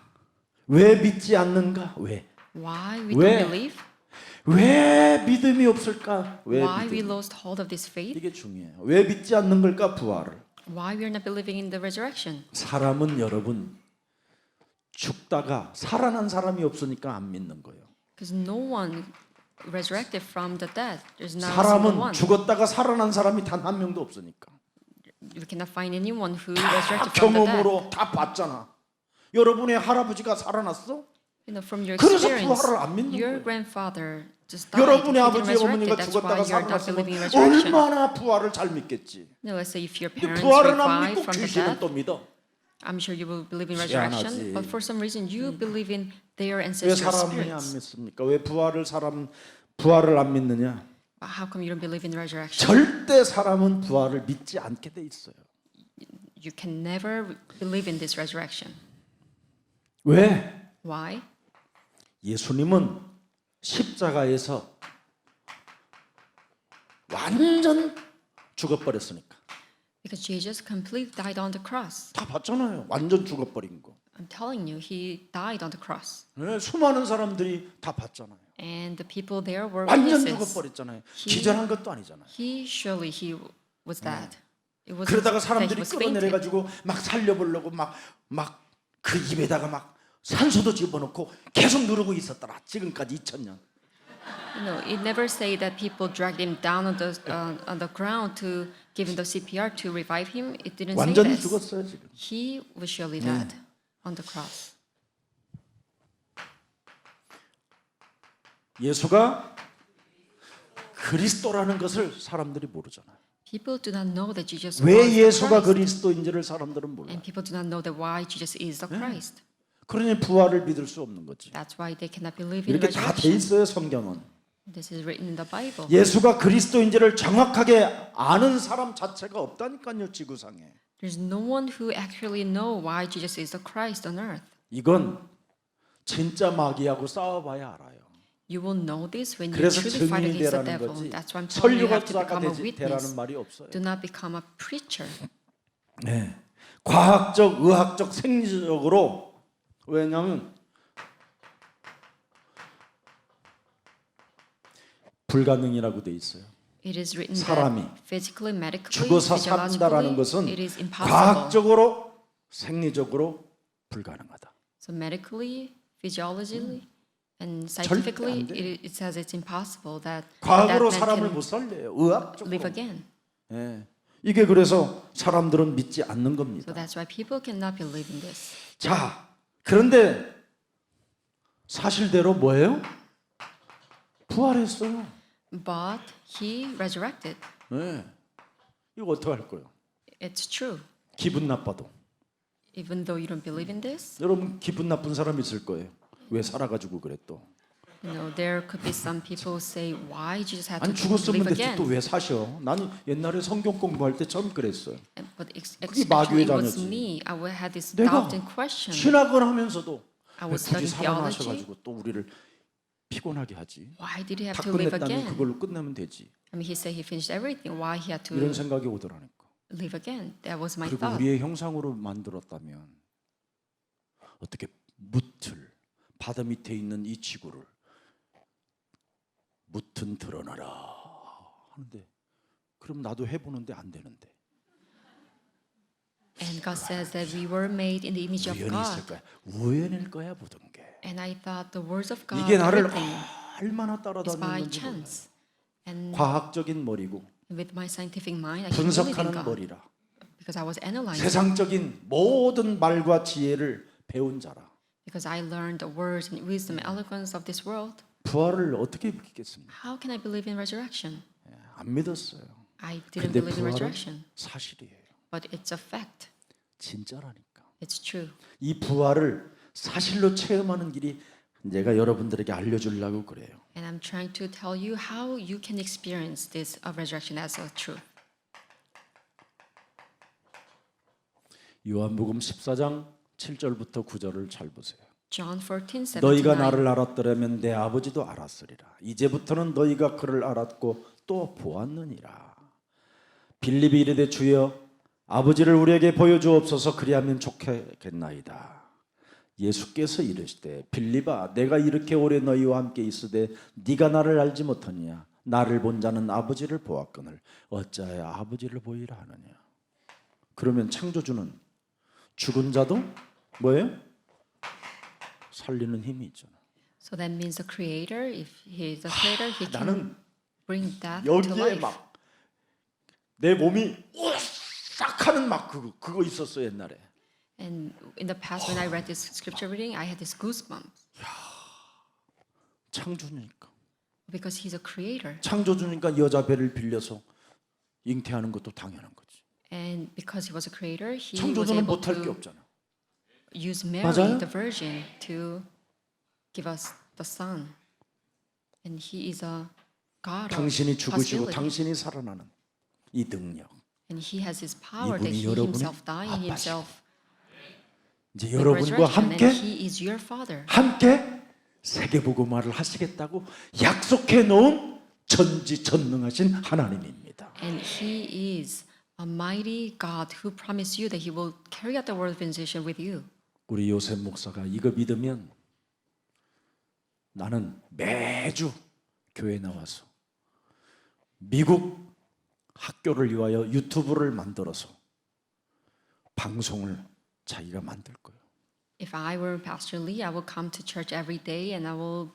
왜 믿지 않는가? 왜? Why we 왜? don't believe? 왜 믿음이 없을까? 왜 Why we 믿음? lost hold of this faith? 이게 중요해요. 왜 믿지 않는 걸까? 부활을. Why we are not believing in the resurrection? 사람은 여러분 죽다가 살아난 사람이 없으니까 안 믿는 거예요. Because no one resurrected from the dead. There's not a single 사람은 one. 죽었다가 살아난 사람이 단 한 명도 없으니까. You cannot find anyone who 다 resurrected from the dead. 경험으로 다 봤잖아. 여러분의 할아버지가 살아났어? You know, from your 그래서 experience, 부활을 안 믿는 your 거예요. grandfather just died. 여러분의 He 아버지 didn't 어머니가 resurrected. That's why 죽었다가 you're not 살아났으면 believing in resurrection. 얼마나 부활을 잘 믿겠지. No, let's say if your 근데 parents 부활은 안 revive 믿고 from the 귀신은 dead, 또 믿어. I'm sure you will believe in 희한하지. resurrection. But for some reason, you believe in their 왜 ancestral 사람이 안 spirits. 믿습니까? 왜 부활을 안 믿느냐? But how come you don't believe in the resurrection? 절대 사람은 부활을 믿지 않게 돼 있어요. You can never believe in this resurrection. 왜? Why? 예수님은 십자가에서 완전 죽어버렸으니까. Because Jesus completely died on the cross. 다 봤잖아요. 완전 죽어버린 거. I'm telling you, he died on the cross. 네, 수많은 사람들이 다 봤잖아요. And the people there were 완전 witnesses. 죽어버렸잖아요. He- 기절한 것도 아니잖아요. He was that. It was 그러다가 that he 사람들이 was fainted. 끌어내려가지고 막 살려보려고 막 그 입에다가 막 산소도 집어넣고 계속 누르고 있었더라. 지금까지 2000년. You know, it never say that people dragged him down on the ground to give him the CPR to revive him. It didn't say 완전히 this. 죽었어요 지금. He was surely dead on the cross. 예수가 그리스도라는 것을 사람들이 모르잖아요. People do not know that Jesus 왜 was the 예수가 Christ. 그리스도인지를 사람들은 몰라요. And people do not know that why Jesus is the Christ. 그러니 부활을 믿을 수 없는 거지. That's why they cannot believe in 이렇게 다 돼 resurrection. 있어요 성경은. This is written in the Bible. 예수가 그리스도인지를 정확하게 아는 사람 자체가 없다니까요 지구상에. There's no one who actually know why Jesus is the Christ on earth. 이건 진짜 마귀하고 싸워봐야 알아요. You will know this when you 그래서 truly fight 증인이 against the 되라는 devil. 거지. That's why I'm telling you, you have to 설교가자가 become a 되라는 witness. 말이 없어요. Do not become a preacher. 네. 과학적, 의학적, 생리적으로 왜냐하면 불가능이라고 돼 있어요. It is written 사람이 that physically, medically, 죽어서 산다라는 physiologically, 것은 it is impossible. 과학적으로, 생리적으로 불가능하다. So medically, physiologically, and 절대 scientifically, 안 돼. it says it's impossible that 과학으로 that 사람을 man 못 can 살려요. live 의학적으로. again. 예. 이게 그래서 사람들은 믿지 않는 So 겁니다. that's why people cannot believe in this. 자, 그런데 사실대로 뭐예요? 부활했어요. But he resurrected. 네. 이거 어떻게 할 거예요? It's true. 기분 나빠도. Even though you don't believe in this, 여러분 기분 나쁜 사람 있을 거예요. 왜 살아가지고 그래 또? You know, there could be some people who say, why Jesus had to 아니 live 죽었으면 again? 또 왜 사셔? 나는 옛날에 성경 공부할 때 처음 그랬어요. But 그게 마귀의 actually, it was 자녀지. me. I had this 내가 doubt and question. 신학을 하면서도 I 왜 was 굳이 studying theology. 살아나셔가지고 또 우리를 피곤하게 하지? Why did he have 다 to live 끝냈다면 again? 그걸로 끝내면 되지. I mean, he said he finished everything. Why he had to 이런 생각이 오더라니까. live again? That was my 그리고 thought. 우리의 형상으로 만들었다면 어떻게 무틀 바다 밑에 있는 이 지구를 무튼 드러나라 하는데 그럼 나도 해보는데 안 되는데 And God says that we were made in the image of 우연이 있을 God. 거야. 우연일 거야 모든 게. And I thought the words of God, 이게 나를 everything 얼마나 is by 따라다니는지 몰라. chance. And 과학적인 머리고 with my scientific mind, I can believe in 분석하는 God 머리라. because I was analyzing. 세상적인 모든 말과 지혜를 배운 자라. Because I learned the words and wisdom and eloquence of this world. 부활을 어떻게 믿겠습니까? How can I believe in resurrection? 안 믿었어요. I didn't 근데 believe in 부활은 resurrection, 사실이에요. but it's a fact. 진짜라니까. It's true. 이 부활을 사실로 체험하는 길이 내가 여러분들에게 알려주려고 그래요. And I'm trying to tell you how you can experience this resurrection as a truth. 요한복음 14장 7절부터 9절을 잘 보세요. John 14, 7 너희가 to 9. 나를 알았더라면 내 아버지도 알았으리라. 이제부터는 너희가 그를 알았고 또 보았느니라. 빌립이 이르되 주여 아버지를 우리에게 보여주옵소서 그리하면 좋겠나이다. 예수께서 이르시되 빌립아 내가 이렇게 오래 너희와 함께 있으되 네가 나를 알지 못하느냐. 나를 본 자는 아버지를 보았거늘 어찌하여 아버지를 보이라 하느냐. 그러면 창조주는 죽은 자도 뭐예요? 살리는 힘이 있잖아. So that means the creator, if he is the creator, he 나는 can bring death to 여기에 life. 막 내 몸이 오싹 하는 막 그거 있었어 옛날에. And in the past, when I read this scripture reading, I had this goosebumps 창조주니까. because he's a creator. 창조주니까 여자 배를 빌려서 잉태하는 것도 당연한 거지. And because he was a creator, he was 창조주는 able 못할 게 to 없잖아. use Mary, 맞아요? the virgin, to give us the son. And he is a God 당신이 of 죽으시고 possibility. 당신이 살아나는 이 능력. And he has his power that 이분이 he 여러분의 himself dying 아빠시고 himself 이제 with 여러분과 resurrection, 함께 and he is your father. 함께 세계복음화를 하시겠다고 약속해 놓은 전지전능하신 하나님입니다. And he is a mighty God who promised you that he will carry out the world organization with you. 우리 요셉 목사가 이거 믿으면 나는 매주 교회 나와서 미국 학교를 위하여 유튜브를 만들어서 방송을 자기가 만들 거예요. If I were Pastor Lee, I would come to church every day and I will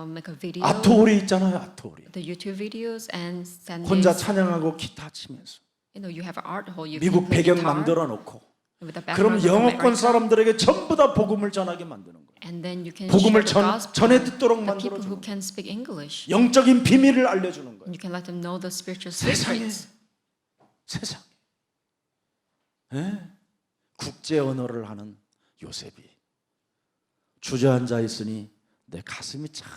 make a video, 아토홀이 있잖아요, 아토홀이. the YouTube videos, and send 혼자 this. 찬양하고 기타 치면서 You know, you have an art hall. You 미국 can play 배경 guitar 만들어 놓고 with the 그럼 background of 영어권 America, 사람들에게 전부 다 복음을 전하게 만드는 거예요. and then you can 복음을 share the gospel 전해 듣도록 to the people 만들어주는 who can speak English. 영적인 비밀을 알려주는 거예요. And you can let them know the spiritual 세상에 secrets. 세상 국제 언어를 하는 요셉이 주저앉아 있으니 내 가슴이 참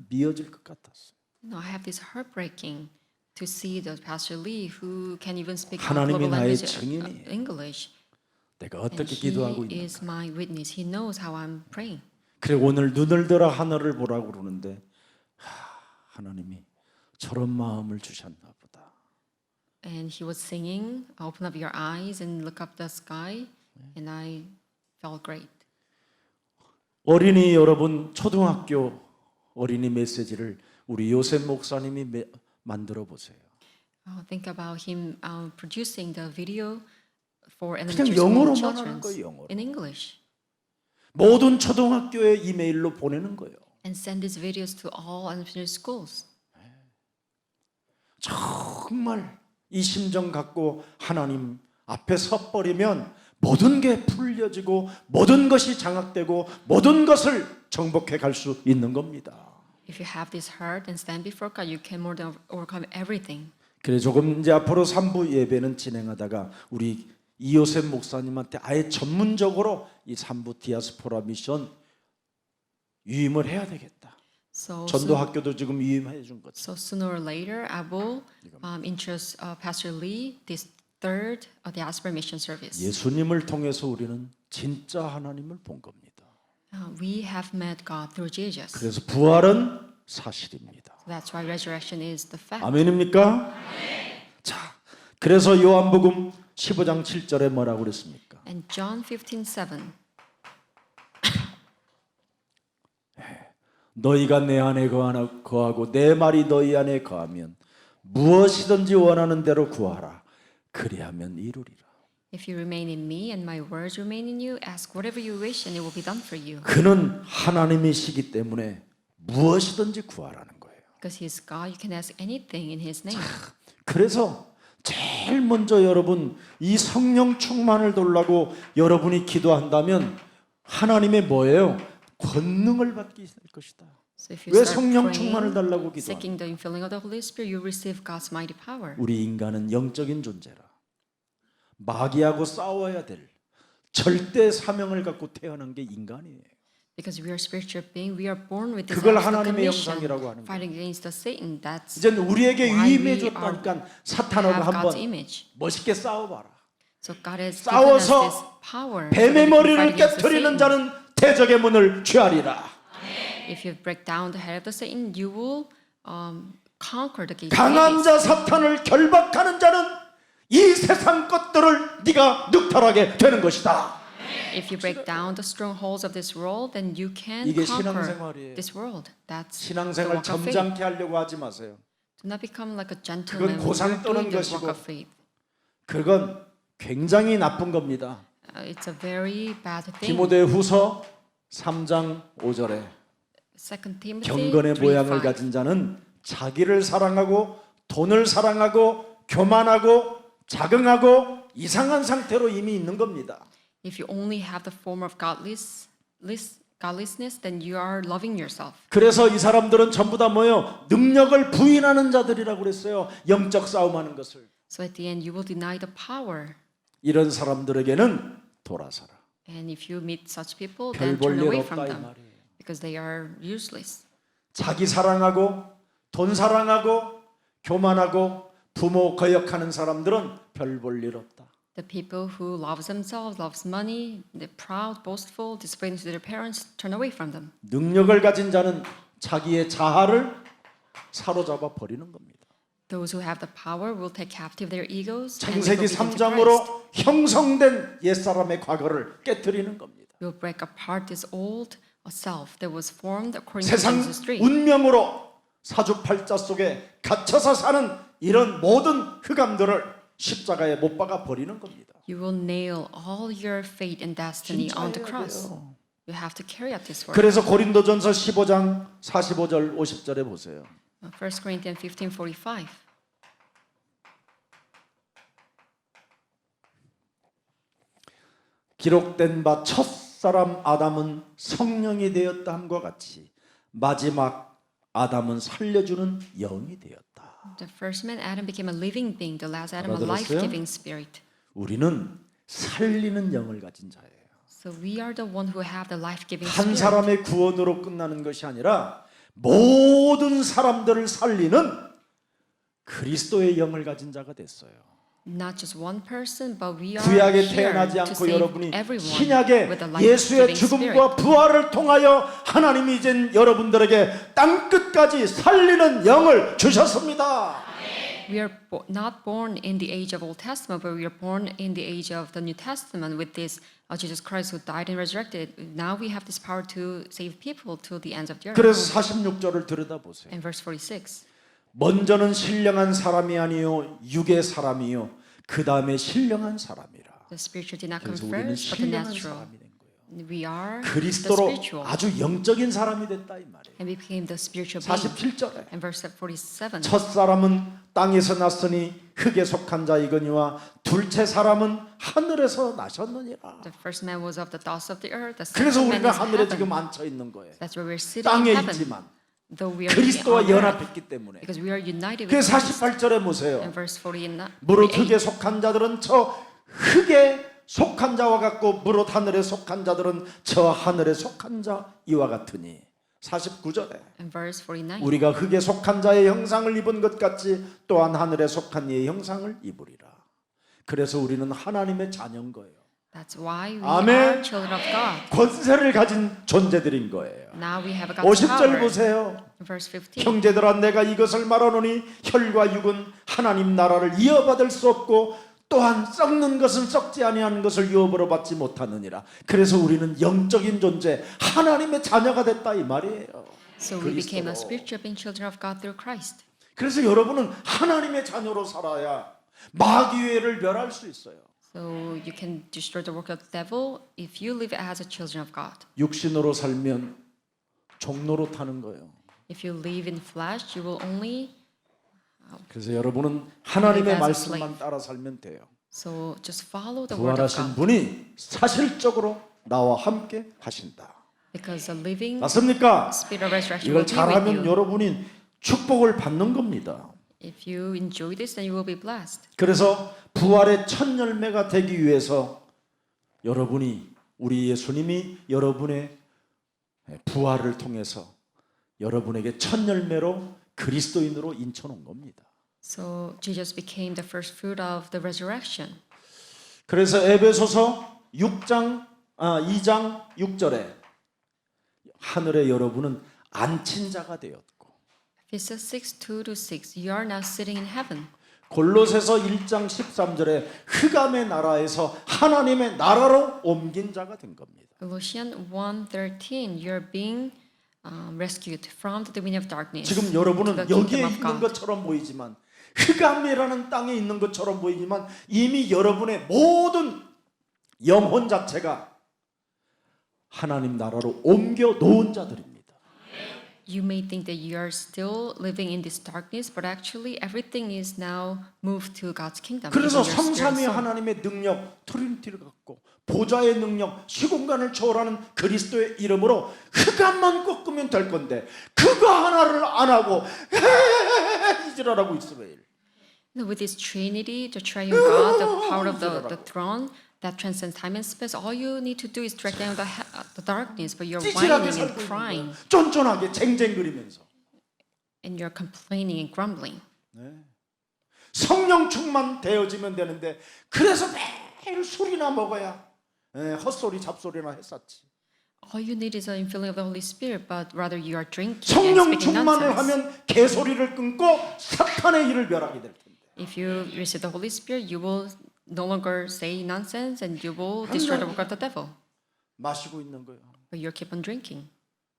미어질 것 같았어요. No, I have this heartbreaking to see the Pastor Lee who can even speak 하나님이 global 나의 language 증인이에요. English. 내가 And 어떻게 기도하고 he 있는가. is my witness. He knows how I'm praying. 그래 오늘 눈을 들어 하늘을 보라고 그러는데 하나님이 저런 마음을 주셨나 보다. And he was singing, "Open up your eyes and look up the sky," and I felt great. 어린이 여러분 초등학교 어린이 메시지를 우리 요셉 목사님이 만들어 보세요. Think about him producing the video for 그냥 elementary school 영어로만 children 하는 거예요, 영어로. in English, 모든 초등학교에 이메일로 보내는 거예요. and send these videos to all elementary schools. 정말 이 심정 갖고 하나님 앞에 섰버리면 모든 게 풀려지고 모든 것이 장악되고 모든 것을 정복해 갈 수 있는 겁니다. If you have this heart and stand before God, you can more than overcome everything. 그래 조금 이제 앞으로 3부 예배는 진행하다가 우리 이요셉 목사님한테 아예 전문적으로 이 3부 디아스포라 미션 유임을 해야 되겠다. 전도 학교도 지금 위임해 준 거죠. So sooner or later, I will interest Pastor Lee this third diaspora mission service. 예수님을 통해서 우리는 진짜 하나님을 본 겁니다. We have met God through Jesus. 그래서 부활은 사실입니다. That's why resurrection is the fact. 아멘입니까? 자, 그래서 요한복음 15장 7절에 뭐라고 그랬습니까? And John 15:7. 너희가 내 안에 거하고 내 말이 너희 안에 거하면 무엇이든지 원하는 대로 구하라. 그리하면 이루리라. If you remain in me and my words remain in you, ask whatever you wish and it will be done for you. 그는 하나님이시기 때문에 무엇이든지 구하라는 거예요. Because he is God, you can ask anything in his name. 그래서 제일 먼저 여러분 이 성령 충만을 달라고 여러분이 기도한다면 하나님의 뭐예요? 권능을 받게 될 것이다. So if you 왜 start 성령 충만을 praying, 달라고 기도하는? seeking the infilling of the Holy Spirit, you receive God's mighty power. 우리 인간은 영적인 존재라. 마귀하고 싸워야 될 절대 사명을 갖고 태어난 게 인간이에요. Because we are spiritual being, we are born with this 그걸 absolute 하나님의 commission, 형상이라고 하는 거예요. fighting against the Satan. That's 이제 우리에게 why 위임해 we 줬다니까 사탄하고 have God's 한번 image. 멋있게 싸워봐라. So God has given us 싸워서 this power. so that 뱀의 we can 머리를 fight against the 깨뜨리는 Satan. 자는 대적의 문을 취하리라. If you break down the head of the Satan, you will conquer the gate. 강한 자 사탄을 결박하는 자는 이 세상 것들을 네가 늑탈하게 되는 것이다. If you break down the strongholds of this world, then you can 이게 conquer 신앙생활이에요. this world. That's the 신앙생활 walk of faith. 점잖게 하려고 하지 마세요. Do not become like a gentleman 그건 when 고상 you're 떠는 doing the walk 것이고. of faith. 그건 굉장히 나쁜 겁니다. It's a very bad thing. 디모데후서 3장 5절에 2 Timothy 경건의 모양을 3:5. 가진 자는 자기를 사랑하고 돈을 사랑하고 교만하고 자긍하고 이상한 상태로 이미 있는 겁니다. If you only have the form of godlessness, then you are loving yourself. 그래서 이 사람들은 전부 다 뭐예요? 능력을 부인하는 자들이라고 그랬어요. 영적 싸움하는 것을. So at the end, you will deny the power. 이런 사람들에게는 돌아서라. And if you meet such people, 별 then 볼 turn 일 away 없다 from 이 them 말이에요. because they are useless. 자기 사랑하고 돈 사랑하고 교만하고 부모 거역하는 사람들은 별 볼 일 없다. The people who loves themselves, loves money, they're proud, boastful, disappointed to their parents, turn away from them. 능력을 가진 자는 자기의 자아를 사로잡아 버리는 겁니다. Those who have the power will take captive their egos and 창세기 they will be into Christ. 3장으로 형성된 옛사람의 과거를 깨뜨리는 겁니다. Will break apart this old self that was formed according to 세상 Genesis 3. 운명으로 사주팔자 속에 갇혀서 사는 이런 모든 흑암들을 십자가에 못 박아 버리는 겁니다. You will nail all your fate and destiny on the 진짜예요, cross. 그래요. You have to carry out this work. 그래서 고린도전서 15장 45절 50절에 보세요. 1 Corinthians 15:45. 기록된 바 첫사람 아담은 성령이 되었다 함과 같이 마지막 아담은 살려주는 영이 되었다. The first man Adam became a living being, the last Adam a 알아들었어요? life-giving spirit. 우리는 살리는 영을 가진 자예요. So we are the one who have the life-giving 한 spirit. 사람의 구원으로 끝나는 것이 아니라 모든 사람들을 살리는 그리스도의 영을 가진 자가 됐어요. Not just one person, but we are 구약에 here 태어나지 to 않고 save 여러분이 everyone 신약에 with the 예수의 life-giving 죽음과 spirit. 부활을 통하여 하나님이 이제 여러분들에게 땅끝까지 살리는 영을 주셨습니다. We are not born in the age of Old Testament, but we are born in the age of the New Testament with this Jesus Christ who died and resurrected. Now we have this power to save people to the ends of the earth. 그래서 46절을 들여다보세요. In verse 46. 먼저는 신령한 사람이 아니요 육의 사람이요 그 다음에 신령한 사람이라. The spiritual did not come 그래서 우리는 first, but the 신령한 natural. 사람이 된 거예요. We are the 그리스도로 spiritual. 아주 영적인 사람이 됐다 이 말이에요. And we became the spiritual being. 47절에 In verse 47. 첫 사람은 땅에서 났으니 흙에 속한 자이거니와 둘째 사람은 하늘에서 나셨느니라. The first man was of the dust of the earth. The 그래서 second man 우리가 is 하늘에 heaven. 지금 앉혀 있는 거예요. That's where we're sitting 땅에 in heaven. 있지만 Though we are 그리스도와 on earth, 연합했기 때문에. because we are united with 그래서 Christ. 48절에 보세요. In verse 48. 무릇 흙에 속한 자들은 저 흙에 속한 자와 같고 무릇 하늘에 속한 자들은 저 하늘에 속한 자 이와 같으니 49절에 In verse 49. 우리가 흙에 속한 자의 형상을 입은 것 같이 또한 하늘에 속한 이의 형상을 입으리라. 그래서 우리는 하나님의 자녀인 거예요. That's why we 아멘. are children of God. 권세를 가진 존재들인 거예요. Now we have God's 50절 power. 보세요. Verse 15. 형제들아 내가 이것을 말하노니 혈과 육은 하나님 나라를 이어받을 수 없고 또한 썩는 것은 썩지 아니하는 것을 유업으로 받지 못하느니라. 그래서 우리는 영적인 존재 하나님의 자녀가 됐다 이 말이에요. So we became 그리스도로. a spiritual being children of God through Christ. 그래서 여러분은 하나님의 자녀로 살아야 마귀를 멸할 수 있어요. So you can destroy the work of the devil if you live as a children of God. 육신으로 살면 종로로 타는 거예요. If you live in flesh, you will only. 그래서 여러분은 하나님의 Live as a 말씀만 slave. 따라 살면 돼요. So just follow the word of 부활하신 God. 분이 사실적으로 나와 함께 하신다. Because the living 맞습니까? spirit of resurrection 이걸 will be with 잘하면 you. 여러분이 축복을 받는 겁니다. If you enjoy this, then you will be blessed. 그래서 부활의 첫 열매가 되기 위해서 여러분이 우리 예수님이 여러분의 부활을 통해서 여러분에게 첫 열매로 그리스도인으로 인쳐놓은 겁니다. So Jesus became the first fruit of the resurrection. 그래서 에베소서 2장 6절에 하늘에 여러분은 앉힌 자가 되었고 Ephesians 6:2-6. You are now sitting in heaven. 골로새서 1장 13절에 흑암의 나라에서 하나님의 나라로 옮긴 자가 된 겁니다. Colossians 1:13. You are being rescued from the dominion of darkness. 지금 to the 여러분은 kingdom 여기에 of 있는 God. 것처럼 보이지만 흑암이라는 땅에 있는 것처럼 보이지만 이미 여러분의 모든 영혼 자체가 하나님 나라로 옮겨 놓은 자들입니다. You may think that you are still living in this darkness, but actually everything is now moved to God's kingdom. 그래서 even your spirit 성삼위 soul. 하나님의 능력 트리니티를 갖고 보좌의 능력 시공간을 초월하는 그리스도의 이름으로 흑암만 꺾으면 될 건데 그거 하나를 안 하고 이지랄하고 이스라엘. With this Trinity, the Triune God, the power of the throne that transcends time and space, all you need to do is drag down the darkness, but you're 찌질하게 whining and 살고 있는 crying, 거예요. 쫀쫀하게 쟁쟁거리면서. and you're complaining and grumbling. 성령 충만되어지면 되는데 그래서 매일 술이나 먹어야 헛소리 잡소리나 했었지. All you need is an infilling of the Holy Spirit, but rather you are drinking and 성령 speaking 충만을 nonsense. 하면 개소리를 끊고 사탄의 일을 멸하게 될 텐데. If you receive the Holy Spirit, you will no longer say nonsense and you will destroy the work of the devil. 마시고 있는 거예요. But you keep on drinking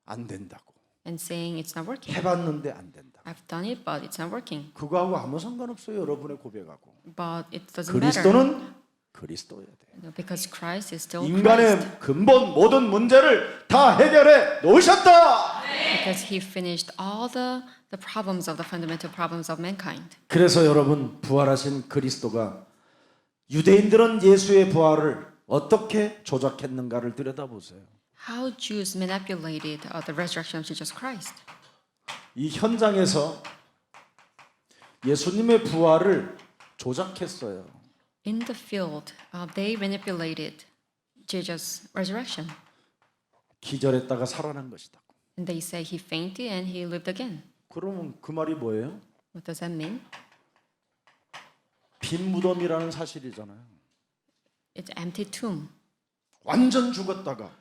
안 된다고. and saying it's not working. 해봤는데 안 된다. I've done it, but it's not working. 그거하고 아무 상관없어요. 여러분의 고백하고. But it doesn't matter. 그리스도는 그리스도여야 돼. Because Christ is still Christ. 인간의 근본 모든 문제를 다 해결해 놓으셨다. Because He finished all the problems of the fundamental problems of mankind. 그래서 여러분 부활하신 그리스도가 유대인들은 예수의 부활을 어떻게 조작했는가를 들여다보세요. How Jews manipulated the resurrection of Jesus Christ. 이 현장에서 예수님의 부활을 조작했어요. In the field, they manipulated Jesus' resurrection. 기절했다가 살아난 것이다. And they say He fainted and He lived again. 그러면 그 말이 뭐예요? What does that mean? 빈 무덤이라는 사실이잖아요. It's empty tomb. 완전 죽었다가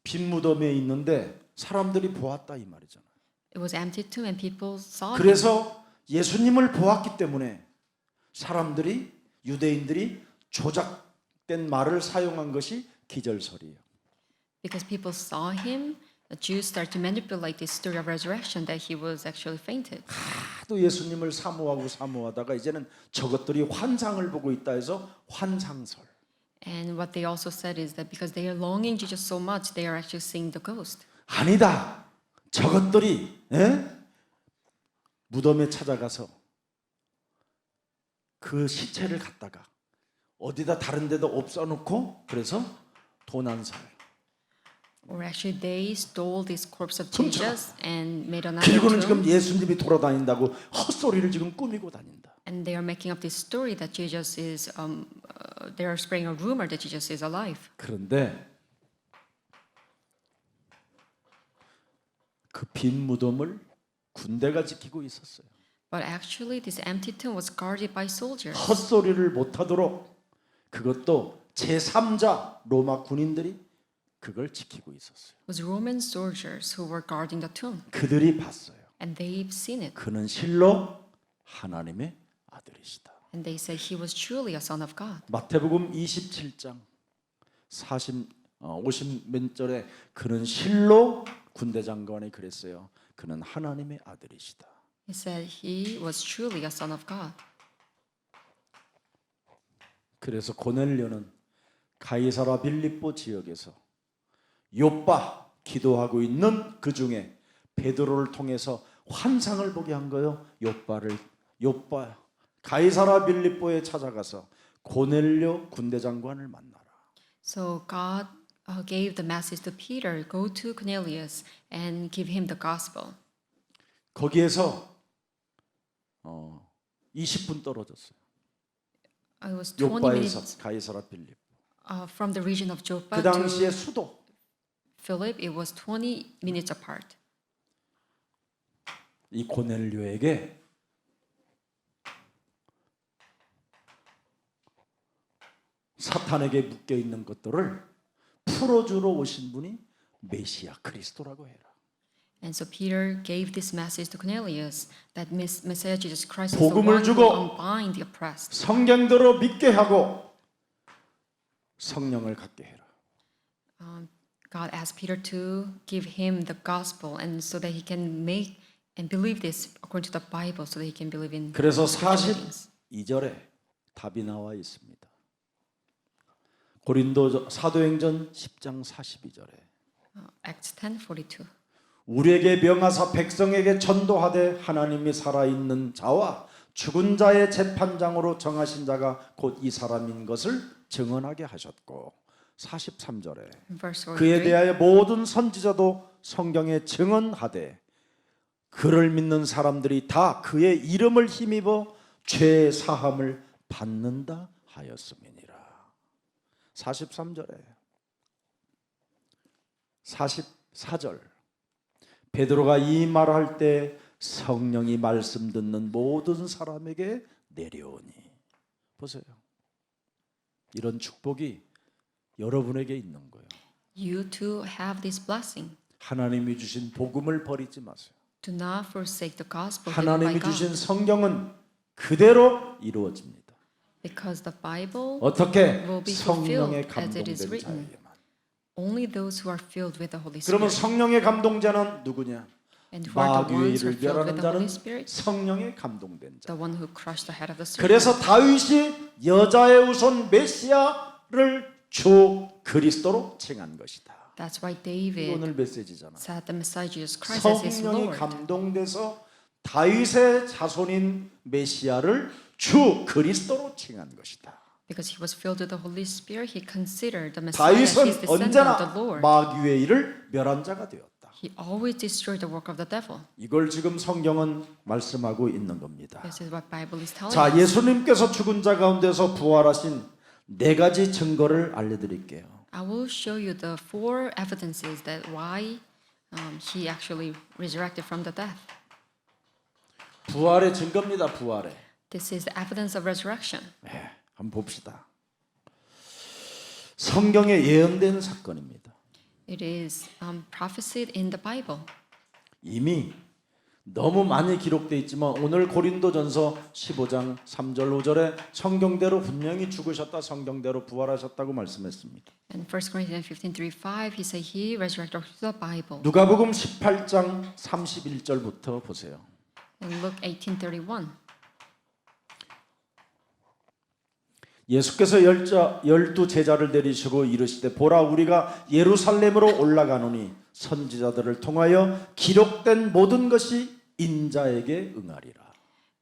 빈 무덤에 있는데 사람들이 보았다 이 말이잖아요. It was empty tomb and people saw Him. 그래서 예수님을 보았기 때문에 사람들이 유대인들이 조작된 말을 사용한 것이 기절설이에요. Because people saw Him, the Jews started to manipulate this story of resurrection that He was actually fainted. 하도 예수님을 사모하다가 이제는 저것들이 환상을 보고 있다 해서 환상설. And what they also said is that because they are longing Jesus so much, they are actually seeing the ghost. 아니다. 저것들이 무덤에 찾아가서 그 시체를 갖다가 어디다 다른 데다 없어놓고 그래서 도난살. Or actually they stole this corpse of 훔쳐가. Jesus and made another 그리고는 tomb. 지금 예수님이 돌아다닌다고 헛소리를 지금 꾸미고 다닌다. And they are making up this story that Jesus is, they are spreading a rumor that Jesus is alive. 그런데 그 빈 무덤을 군대가 지키고 있었어요. But actually, this empty tomb was guarded by soldiers. 헛소리를 못하도록 그것도 제3자 로마 군인들이 그걸 지키고 있었어요. It was Roman soldiers who were guarding the tomb, 그들이 봤어요. and they've seen it, 그는 실로 하나님의 아들이시다. and they said he was truly a son of God. 마태복음 27장 50몇 절에 그는 실로 군대 장관이 그랬어요. 그는 하나님의 아들이시다. He said he was truly a son of God. 그래서 고넬료는 가이사라 빌립보 지역에서 요빠 기도하고 있는 그 중에 베드로를 통해서 환상을 보게 한 거예요. 요빠 가이사라 빌립보에 찾아가서 고넬료 군대 장관을 만나라. So God gave the message to Peter, go to Cornelius and give him the gospel. 거기에서 20분 떨어졌어요. It was 20 요빠에서 minutes 가이사라 빌립. from the region of Joppa 그 당시의 to 수도. Philip. It was 20 minutes apart. 이 고넬료에게 사탄에게 묶여 있는 것들을 풀어주러 오신 분이 메시아 그리스도라고 해라. And so Peter gave this message to Cornelius that Messiah Jesus Christ is the 복음을 one who 주고 unbind the oppressed. 성경대로 믿게 하고 성령을 갖게 해라. God asked Peter to give him the gospel, and so that he can make and believe this according to the Bible, so that he can believe in. 그래서 spiritual things. 42절에 답이 나와 있습니다. 고린도 사도행전 10장 42절에 Acts 10:42. 우리에게 명하사 백성에게 전도하되 하나님이 살아있는 자와 죽은 자의 재판장으로 정하신 자가 곧 이 사람인 것을 증언하게 하셨고 43절에 Verse 그에 43. 대하여 모든 선지자도 성경에 증언하되 그를 믿는 사람들이 다 그의 이름을 힘입어 죄 사함을 받는다 하였음이니라. 43절에 44절 베드로가 이 말할 때 성령이 말씀 듣는 모든 사람에게 내려오니. 보세요. 이런 축복이 여러분에게 있는 거예요. You too have this blessing. 하나님이 주신 복음을 버리지 마세요. Do not forsake the gospel given by 하나님이 God, 주신 성경은 그대로 이루어집니다. because the Bible 어떻게? will be 성령의 fulfilled as it is 감동된 written. 자에게만. Only those who are filled with the Holy 그러면 Spirit. 성령의 감동자는 누구냐? And who are the ones who 마귀를 are filled with 멸하는 the Holy 자는 Spirit? 성령의 감동된 자. The one who crushed the head of the serpent. 그래서 다윗이 여자의 우선 메시아를 주 그리스도로 칭한 것이다. That's why 이게 David 오늘 메시지잖아. said the Messiah Jesus Christ as his 성령이 Lord. 감동돼서 다윗의 자손인 메시아를 주 그리스도로 칭한 것이다. Because he was filled with the Holy Spirit, he considered the Messiah as his 다윗은 descendant of the 언제나 Lord. 마귀의 일을 멸한 자가 되었다. He always destroyed the work of the devil. 이걸 지금 성경은 말씀하고 있는 겁니다. This is what Bible is telling 자, us. 예수님께서 죽은 자 가운데서 부활하신 네 가지 증거를 알려드릴게요. I will show you the 4 evidences that why he actually resurrected from the death. 부활의 증거입니다. 부활의. This is the evidence of resurrection. 네, 한번 봅시다. 성경에 예언된 사건입니다. It is prophesied in the Bible. 이미 너무 많이 기록되어 있지만 오늘 고린도전서 15장 3절 5절에 성경대로 분명히 죽으셨다, 성경대로 부활하셨다고 말씀했습니다. In 1 Corinthians 15:3-5, he said he resurrected through the Bible. 누가복음 18장 31절부터 보세요. In Luke 18:31, 예수께서 12 제자를 내리시고 이르시되 보라 우리가 예루살렘으로 올라가노니 선지자들을 통하여 기록된 모든 것이 인자에게 응하리라.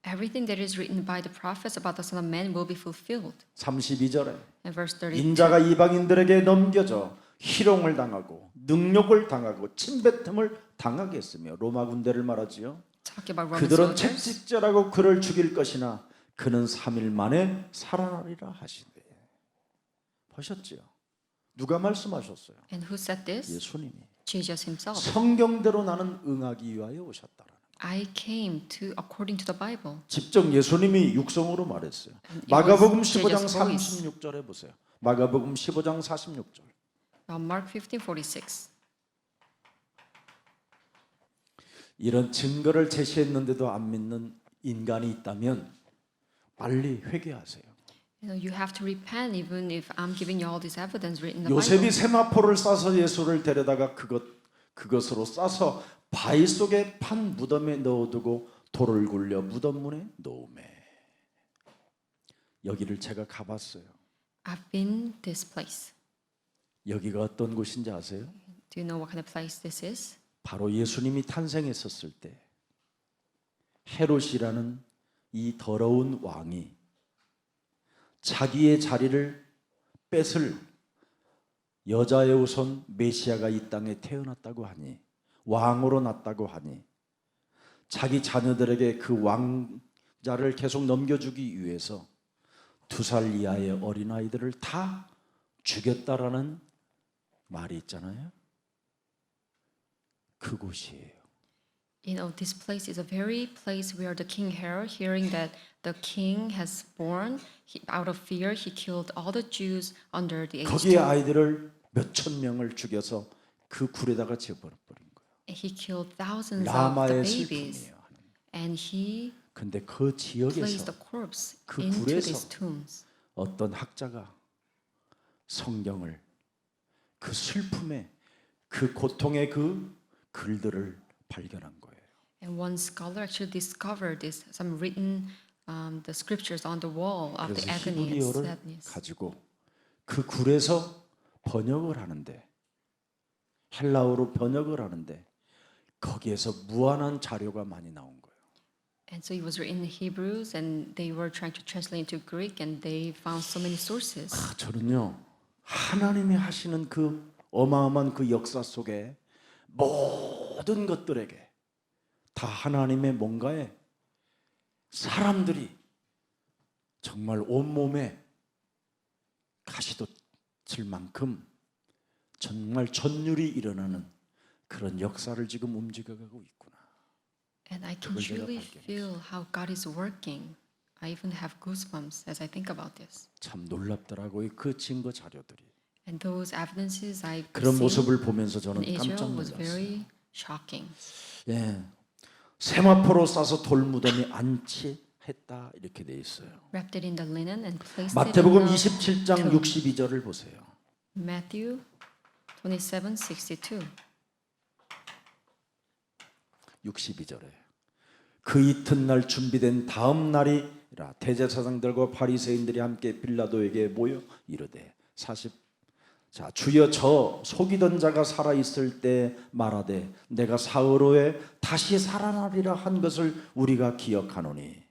everything that is written by the prophets about the Son of Man will be fulfilled. 32절에 In verse 32, 인자가 이방인들에게 넘겨져 희롱을 당하고 능욕을 당하고 침뱉음을 당하게 했으며 로마 군대를 말하지요. talking about Roman 그들은 soldiers. 채찍질하고 그를 죽일 것이나 그는 3일 만에 살아나리라 하시되. 보셨지요? 누가 말씀하셨어요? And who said this? 예수님이. Jesus himself. 성경대로 나는 응하기 위하여 오셨다라는. I came to according to the Bible. 직접 예수님이 육성으로 말했어요. It 마가복음 was 15장 Jesus' voice. 36절에 보세요. 마가복음 15장 46절. Mark 15:46. 이런 증거를 제시했는데도 안 믿는 인간이 있다면 빨리 회개하세요. You have to repent even if I'm giving you all this evidence written in the 요셉이 Bible. 세마포를 싸서 예수를 데려다가 그것으로 싸서 바위 속에 판 무덤에 넣어두고 돌을 굴려 무덤 문에 놓으매. 여기를 제가 가봤어요. I've been this place. 여기가 어떤 곳인지 아세요? Do you know what kind of place this is? 바로 예수님이 탄생했었을 때 헤롯이라는 이 더러운 왕이 자기의 자리를 뺏을 여자의 우선 메시아가 이 땅에 태어났다고 하니, 왕으로 났다고 하니, 자기 자녀들에게 그 왕자를 계속 넘겨주기 위해서 2살 이하의 어린아이들을 다 죽였다라는 말이 있잖아요. 그곳이에요. You know, this place is a very place where the King Herod, hearing that the king has born, out of fear, he killed all the Jews under the age 거기에 2. 아이들을 몇천 명을 죽여서 그 굴에다가 지어버린 거예요. He killed thousands of the 라마의 babies, 슬픔이에요. and he 근데 그 placed 지역에서 the corpse 그 into 굴에서 these tombs. 어떤 학자가 성경을, 그 슬픔의, 그 고통의 그 글들을 발견한 거예요. And one scholar actually discovered this, some written the scriptures on the wall of the 그래서 agony and 히브리어를 sadness. 가지고 그 굴에서 번역을 하는데, 헬라어로 번역을 하는데 거기에서 무한한 자료가 많이 나온 거예요. And so it was written in Hebrews, and they were trying to translate into Greek, and they found so many sources. 저는요, 하나님이 하시는 그 어마어마한 그 역사 속에 모든 것들에게 다 하나님의 뭔가에 사람들이 정말 온몸에 가시돋칠 만큼 정말 전율이 일어나는 그런 역사를 지금 움직여가고 있구나. And I can 그걸 제가 truly 발견했어요. feel how God is working. I even have goosebumps as I think about this. 참 놀랍더라고요. 그 증거 자료들이. And those evidences I've 그런 seen 모습을 보면서 저는 in 깜짝 Israel was 놀랐어요. very shocking. 예, 세마포로 싸서 돌무덤에 안치했다 이렇게 돼 있어요. Wrapped it in the linen and placed 마태복음 it in 27장 tomb. 62절을 보세요. Matthew 27:62. 62절에 그 이튿날 준비된 다음 날이라 대제사장들과 바리새인들이 함께 빌라도에게 모여 이르되 40 자, 주여 저 속이던 자가 살아 있을 때 말하되 내가 사흘 후에 다시 살아나리라 한 것을 우리가 기억하노니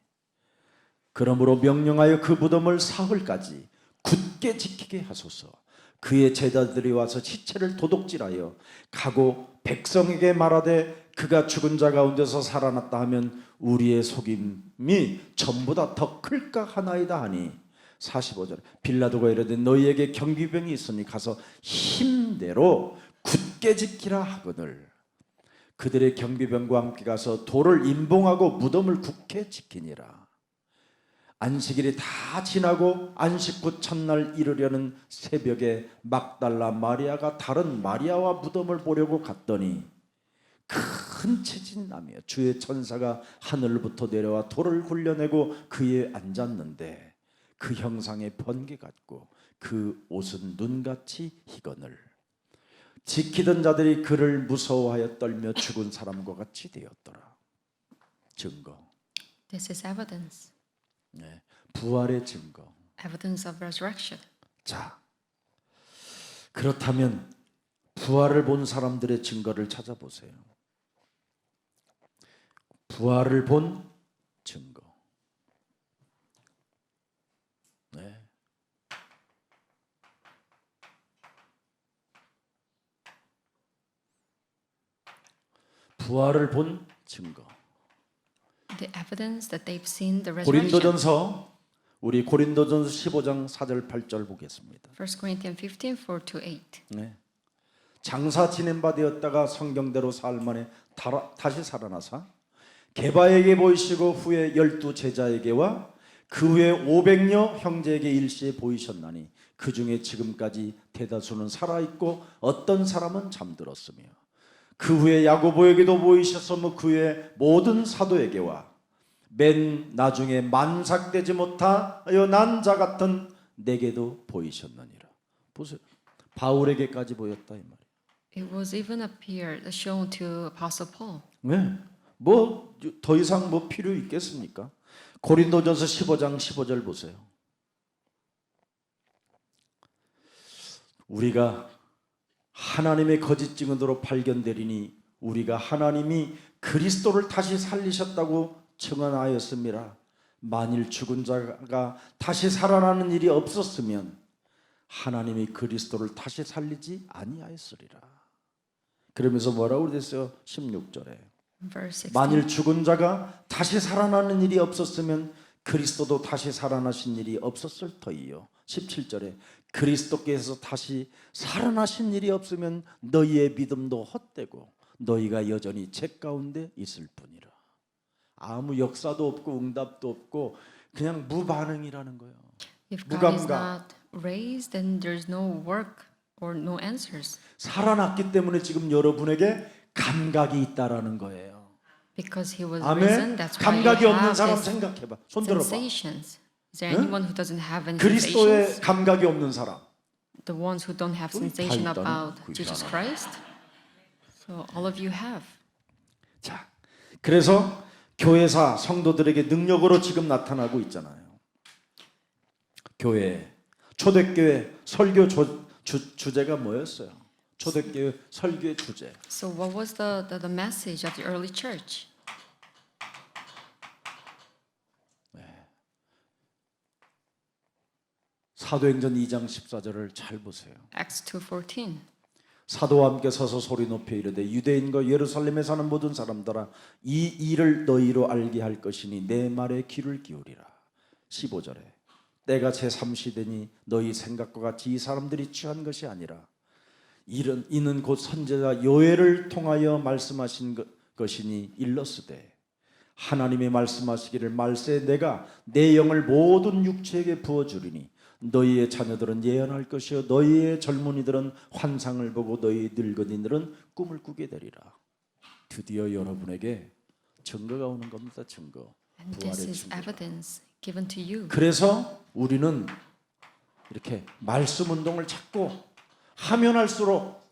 그러므로 명령하여 그 무덤을 사흘까지 굳게 지키게 하소서. 그의 제자들이 와서 시체를 도둑질하여 가고 백성에게 말하되 그가 죽은 자 가운데서 살아났다 하면 우리의 속임이 전보다 더 클까 하나이다 하니 45절 빌라도가 이르되 너희에게 경비병이 있으니 가서 힘대로 굳게 지키라 하거늘 그들의 경비병과 함께 가서 돌을 임봉하고 무덤을 굳게 지키니라. 안식일이 다 지나고 안식 후 첫날 이르려는 새벽에 막달라 마리아가 다른 마리아와 무덤을 보려고 갔더니 큰 체진이 나며 주의 천사가 하늘부터 내려와 돌을 굴려내고 그에 앉았는데 그 형상에 번개 같고 그 옷은 눈같이 희거늘 지키던 자들이 그를 무서워하여 떨며 죽은 사람과 같이 되었더라. 증거. This is evidence. 네, 부활의 증거. Evidence of resurrection. 자, 그렇다면 부활을 본 사람들의 증거를 찾아보세요. 부활을 본 증거. 네. 부활을 본 증거. The evidence that they've seen the resurrection. 고린도전서 우리 고린도전서 15장 4절 8절 보겠습니다. 1 Corinthians 15:4-8. 네. 장사 지낸 바 되었다가 성경대로 사흘 만에 다시 살아나사 게바에게 보이시고 후에 12 제자에게와 그 후에 500여 형제에게 일시에 보이셨나니 그 중에 지금까지 대다수는 살아있고 어떤 사람은 잠들었으며 그 후에 야고보에게도 보이셨으며 그 후에 모든 사도에게와 맨 나중에 만삭되지 못하여 난 자 같은 내게도 보이셨느니라. 보세요. 바울에게까지 보였다 이 말이에요. It was even appeared, shown to Apostle Paul. 네. 뭐 더 이상 뭐 필요 있겠습니까? 고린도전서 15장 15절 보세요. 우리가 하나님의 거짓 증언으로 발견되리니 우리가 하나님이 그리스도를 다시 살리셨다고 증언하였습니다. 만일 죽은 자가 다시 살아나는 일이 없었으면 하나님이 그리스도를 다시 살리지 아니하였으리라. 그러면서 뭐라고 그랬어요? 16절에 Verse 16. 만일 죽은 자가 다시 살아나는 일이 없었으면 그리스도도 다시 살아나신 일이 없었을 터이요. 17절에 그리스도께서 다시 살아나신 일이 없으면 너희의 믿음도 헛되고 너희가 여전히 죄 가운데 있을 뿐이라. 아무 역사도 없고 응답도 없고 그냥 무반응이라는 거예요. If God is 무감각. not raised, then there's no work or no answers. 살아났기 때문에 지금 여러분에게 감각이 있다라는 거예요. Because he was 아멘. risen, that's why you 감각이 없는 have 사람 this 생각해봐. 손 들어봐. sensations. Is there anyone who doesn't have any 그리스도의 sensations? 감각이 없는 사람. The ones who don't have sensation 다 있다는 about 거잖아. Jesus Christ? So all of you have. 자, 그래서 교회사 성도들에게 능력으로 지금 나타나고 있잖아요. 교회, 초대교회 설교 주제가 뭐였어요? 초대교회 설교의 주제. So what was the message of the early church? 사도행전 2장 14절을 잘 보세요. Acts 2:14. 사도와 함께 서서 소리 높여 이르되 유대인과 예루살렘에 사는 모든 사람들아 이 일을 너희로 알게 할 것이니 내 말에 귀를 기울이라. 15절에 때가 제3시되니 너희 생각과 같이 이 사람들이 취한 것이 아니라 이는 곧 선지자 요엘을 통하여 말씀하신 것이니 일렀으되 하나님의 말씀하시기를 말세 내가 내 영을 모든 육체에게 부어주리니 너희의 자녀들은 예언할 것이요 너희의 젊은이들은 환상을 보고 너희 늙은이들은 꿈을 꾸게 되리라. 드디어 여러분에게 증거가 오는 겁니다. 증거. And this 부활의 is 증거. evidence given to you. 그래서 우리는 이렇게 말씀 운동을 찾고 하면 할수록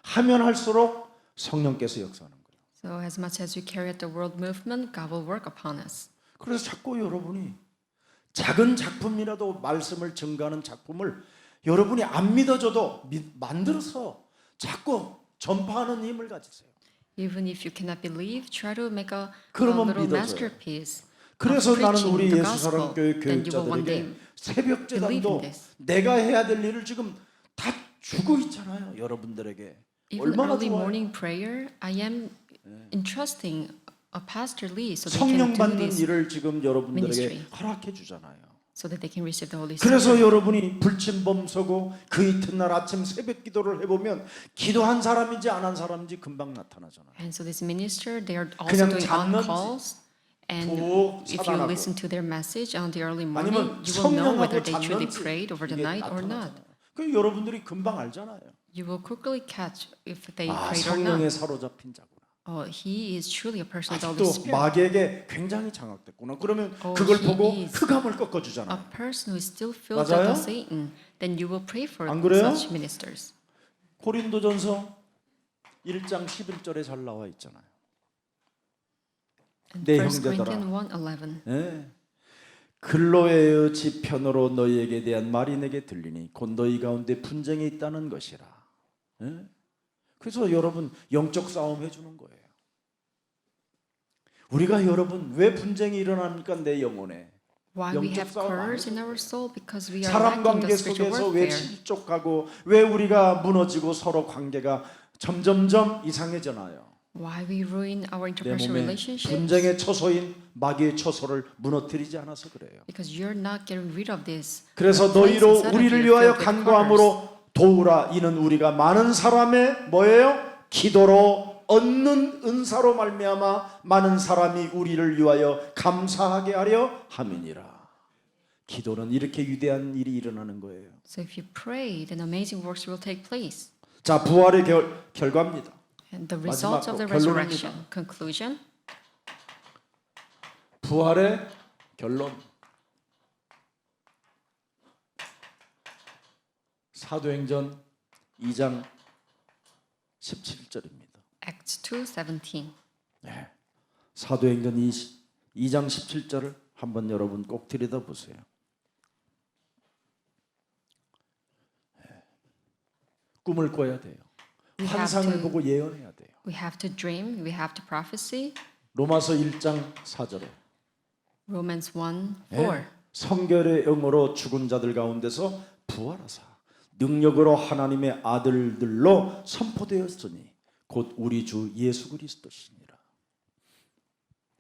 하면 할수록 성령께서 역사하는 거예요. So as much as we carry out the world movement, God will work upon us. 그래서 자꾸 여러분이 작은 작품이라도 말씀을 증가하는 작품을 여러분이 안 믿어줘도 만들어서 자꾸 전파하는 힘을 가지세요. Even if you cannot believe, try to make a 그러면 little 믿어져요. masterpiece. 그래서 of 나는 preaching 우리 the 예수사랑교회 gospel, then you will one day 교육자들에게 새벽 believe 제단도 in this. 내가 해야 될 일을 지금 다 주고 있잖아요. 여러분들에게. Even 얼마나 early 좋아요. morning prayer, I am entrusting a pastor Lee so they 성령 can do 받는 this 일을 지금 여러분들에게 ministry. 허락해 주잖아요. so that they can receive the Holy 그래서 Spirit. 여러분이 불침범서고 그 이튿날 아침 새벽 기도를 해보면 기도한 사람인지 안 한 사람인지 금방 나타나잖아요. And so this minister, they are also 그냥 doing on 잤는지, calls. And 푹 if you 사단하고. listen to their message on the early morning, 아니면 you will know 성령하고 whether they truly 잤는지 prayed over the 이게 night or not. 나타나잖아요. 그 여러분들이 금방 알잖아요. You will quickly catch if they 아, prayed or 성령에 not. 사로잡힌 자구나. Oh, he is truly a person of the Holy 아직도 Spirit. 마귀에게 굉장히 장악됐구나. 그러면 Oh, 그걸 he 보고 is. 흑암을 A 꺾어주잖아요. person who is still filled 맞아요? with Satan, then you will pray for 안 그래요? such ministers. 고린도전서 1장 11절에 잘 나와 있잖아요. And 내 1 형제들아. Corinthians 1:11. 네. 근로의 지편으로 너희에게 대한 말이 내게 들리니 곧 너희 가운데 분쟁이 있다는 것이라. 네? 그래서 여러분 영적 싸움 해주는 거예요. 우리가 여러분 왜 분쟁이 일어납니까? 내 영혼에. Why we 영적 have 싸움 안 quarrels in 해줘요. our soul? Because we are 사람 lacking 관계 the spiritual 속에서 왜 warfare. 실족하고 왜 우리가 무너지고 서로 관계가 점점점 이상해져나요. Why we ruin our 내 interpersonal 몸에 relationships? 분쟁의 처소인 마귀의 처소를 무너뜨리지 않아서 그래요. Because you're not getting rid of this. 그래서 place 너희로 inside of 우리를 you 위하여 filled with 간구함으로 도우라. 이는 우리가 많은 사람의 뭐예요? 기도로 얻는 은사로 말미암아 많은 사람이 우리를 위하여 감사하게 하려 함이니라. 기도는 이렇게 위대한 일이 일어나는 거예요. So if you pray, then amazing works will take place. 자, 부활의 결과입니다. And the results of the 마지막 결론입니다. resurrection. Conclusion. 부활의 결론. 사도행전 2장 17절입니다. Acts 2:17. 네. 사도행전 2장 17절을 한번 여러분 꼭 들여다보세요. 꿈을 꿔야 돼요. We have 환상을 to- 보고 예언해야 돼요. We have to dream, we have to prophesy. 로마서 1장 4절에 Romans 1:4. 성결의 영으로 죽은 자들 가운데서 부활하사 능력으로 하나님의 아들들로 선포되었으니 곧 우리 주 예수 그리스도시니라.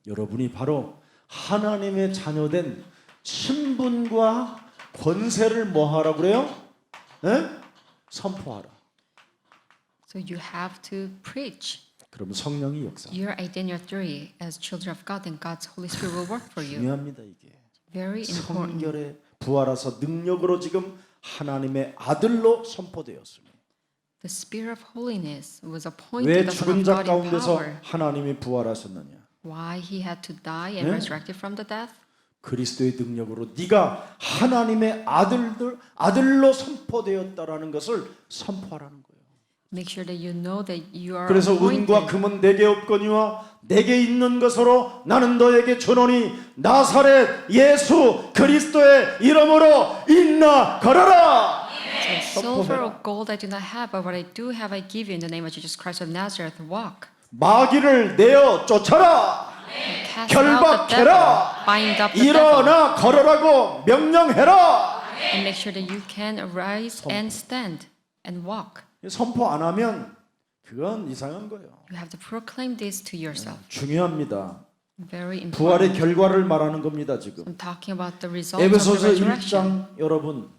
여러분이 바로 하나님의 자녀된 신분과 권세를 뭐하라고 그래요? 선포하라. So you have to preach 그럼 성령이 역사. your identity as children of God, and God's Holy Spirit will work for you. 중요합니다 이게. Very important. 성결에 부활하사 능력으로 지금 하나님의 아들로 선포되었습니다. The Spirit of holiness was 왜 appointed the Son 죽은 of 자 God in 가운데서 power. 하나님이 부활하셨느냐? Why he had to die and 네? resurrected from the death? 그리스도의 능력으로 네가 하나님의 아들로 선포되었다라는 것을 선포하라는 거예요. Make sure that you know that you are 그래서 은과 appointed. 금은 내게 없거니와 내게 있는 것으로 나는 너에게 주노니 나사렛 예수 그리스도의 이름으로 일어나 걸어라. So silver or gold I do not have, but what I do have I give you in the name of Jesus Christ of Nazareth. Walk. 마귀를 내어 쫓아라. Cast out the devil. 결박해라. Bind up the devil. 일어나 걸어라고 명령해라. And make sure that you can arise and stand and walk. 선포 안 하면 그건 이상한 거예요. You have to proclaim this to yourself. 중요합니다. Very important. 부활의 결과를 말하는 겁니다, 지금. I'm talking about the results of 에베소서 the resurrection. 1장 여러분.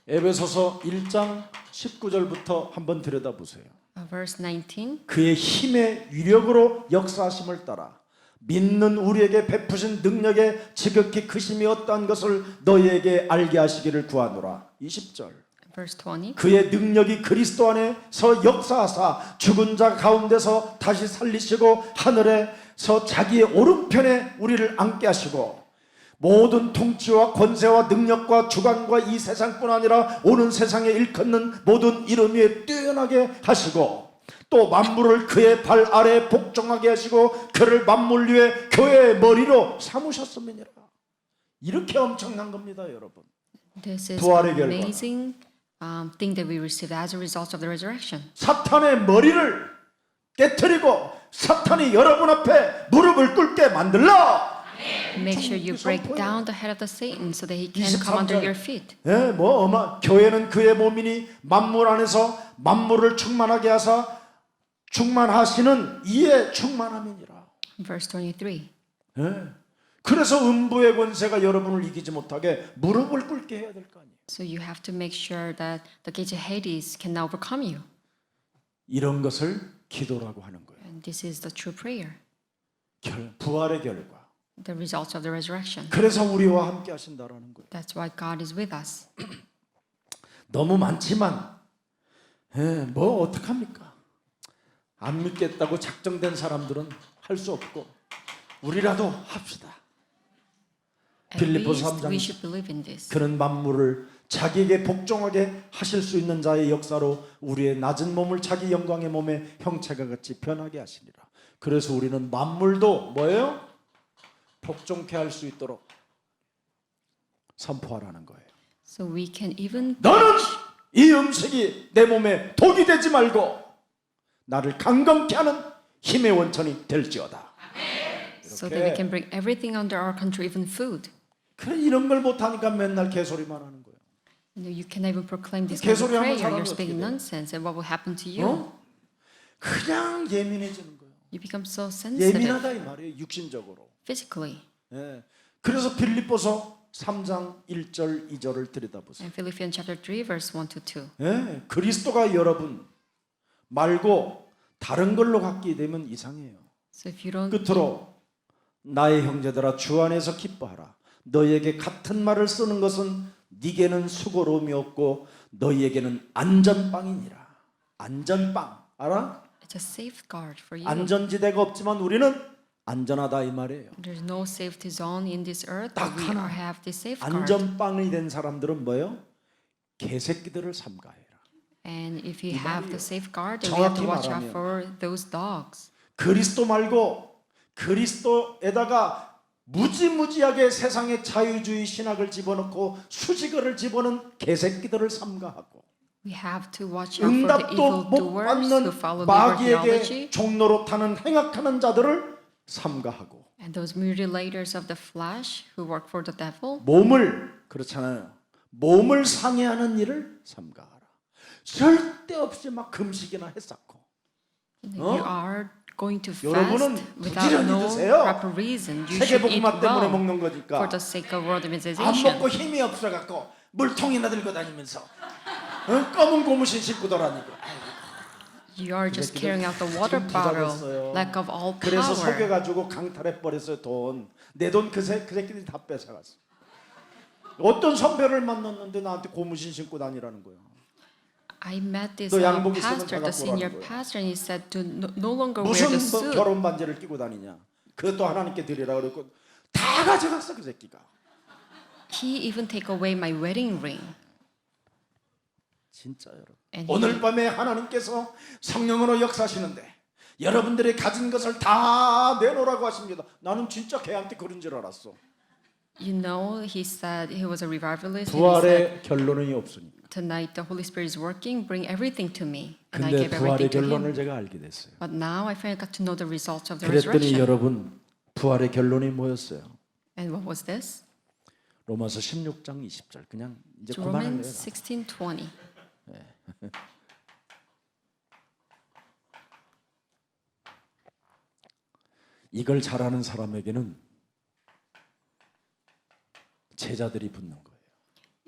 에베소서 1장 19절부터 한번 들여다보세요. Verse 19. 그의 힘의 위력으로 역사하심을 따라 믿는 우리에게 베푸신 능력의 지극히 크심이 어떠한 것을 너희에게 알게 하시기를 구하노라. 20절. Verse 20. 그의 능력이 그리스도 안에서 역사하사 죽은 자 가운데서 다시 살리시고 하늘에서 자기의 오른편에 우리를 앉게 하시고 모든 통치와 권세와 능력과 주관과 이 세상뿐 아니라 오는 세상에 일컫는 모든 이름 위에 뛰어나게 하시고 또 만물을 그의 발 아래에 복종하게 하시고 그를 만물 위에 교회의 머리로 삼으셨음이니라. 이렇게 엄청난 겁니다, 여러분. This is 부활의 an 결과. amazing thing that we received as a result of the resurrection. 사탄의 머리를 깨트리고 사탄이 여러분 앞에 무릎을 꿇게 만들라. Make sure you break down the head of the Satan so that he can come under your feet. 교회는 그의 몸이니 만물 안에서 만물을 충만하게 하사 충만하시는 이에 충만함이니라. Verse 23. 그래서 음부의 권세가 여러분을 이기지 못하게 무릎을 꿇게 해야 될 거 아니에요. So you have to make sure that the gates of Hades can now overcome you. 이런 것을 기도라고 하는 거예요. And this is the true prayer, 부활의 결과. the results of the resurrection. 그래서 우리와 함께 하신다라는 거예요. That's why God is with us. 너무 많지만 뭐 어떡합니까? 안 믿겠다고 작정된 사람들은 할 수 없고 우리라도 합시다. At 빌립보서 least 3장 we should believe in this. 그는 만물을 자기에게 복종하게 하실 수 있는 자의 역사로 우리의 낮은 몸을 자기 영광의 몸의 형체가 같이 변하게 하시니라. 그래서 우리는 만물도 뭐예요? 복종케 할 수 있도록 선포하라는 거예요. So we can even 너는 이 음식이 내 몸에 독이 되지 말고 나를 강건케 하는 힘의 원천이 될지어다. so that we can bring everything under our control, even food. 그래 이런 걸 못하니까 맨날 개소리만 하는 거예요. You can even proclaim this kind of 개소리 하면 prayer. 사람이 You're speaking 어떻게 돼요? nonsense, and what will happen to you? 그냥 예민해지는 거예요. You become so sensitive 예민하다 이 말이에요. 육신적으로. physically. 그래서 빌립보서 3장 1절 2절을 들여다보세요. And Philippians chapter 3 verse 1 to 2. 예, 그리스도가 여러분 말고 다른 걸로 갖게 되면 이상해요. So if you don't 끝으로 나의 형제들아 주 안에서 기뻐하라. 너희에게 같은 말을 쓰는 것은 네게는 수고로움이 없고 너희에게는 안전빵이니라. 안전빵 알아? it's a safeguard for you. 안전지대가 없지만 우리는 안전하다 이 말이에요. There's no safety zone in this earth, 딱 but we 하나. have this safeguard. 안전빵이 된 사람들은 뭐예요? 개새끼들을 삼가해라. And if you 이 have 말이에요. the safeguard, then we have to 정확히 watch out 말하면. for those dogs. 그리스도 말고 그리스도에다가 무지무지하게 세상의 자유주의 신학을 집어넣고 수식어를 집어넣은 개새끼들을 삼가하고 We have to watch out for the 응답도 못 evildoers who follow 받는 evil theology 마귀에게 종로로 타는 행악하는 자들을 삼가하고 and those mutilators of the flesh who work for the devil. 몸을 그렇잖아요. 몸을 상해하는 일을 삼가하라. 절대 없이 막 금식이나 했었고 You are going to 여러분은 fast without 부지런히 no 드세요. proper reason. You should eat 세계복음화 때문에 well 먹는 거니까 for the sake of world 안 evangelization. 먹고 힘이 없어갖고 물통이나 들고 다니면서 검은 고무신 신고 돌아다니고 You are just 새끼들 carrying out the water 지금 부자 bottle, 됐어요. lack of all 그래서 power. 속여가지고 강탈해 버렸어요. 돈 내 돈 그 새끼들이 다 뺏어갔어. 어떤 선배를 만났는데 나한테 고무신 신고 다니라는 거야. I met this 너 양복 있으면 pastor, 다 the 갖고 senior 오라는 거야. pastor, and he said to no longer wear 무슨 the 뭐 suit. 결혼 반지를 끼고 다니냐. 그것도 하나님께 드리라 그랬고 다 가져갔어 그 새끼가. He even take away my wedding ring. 진짜 여러분. And 오늘 밤에 하나님께서 성령으로 역사하시는데 여러분들이 가진 것을 다 내놓으라고 하십니다. 나는 진짜 걔한테 그런 줄 알았어. You know, he said he was a revivalist. And he said, 부활의 결론이 없으니까. tonight the Holy Spirit is working. Bring everything to me. And I 근데 gave 부활의 everything to him. 결론을 제가 알게 됐어요. But now I finally got to know the results of the 그랬더니 resurrection. 여러분 부활의 결론이 뭐였어요? And what was this? 로마서 16장 20절. 그냥 이제 It's 그만할래요. Romans 16:20. 이걸 잘하는 사람에게는 제자들이 붙는 거예요.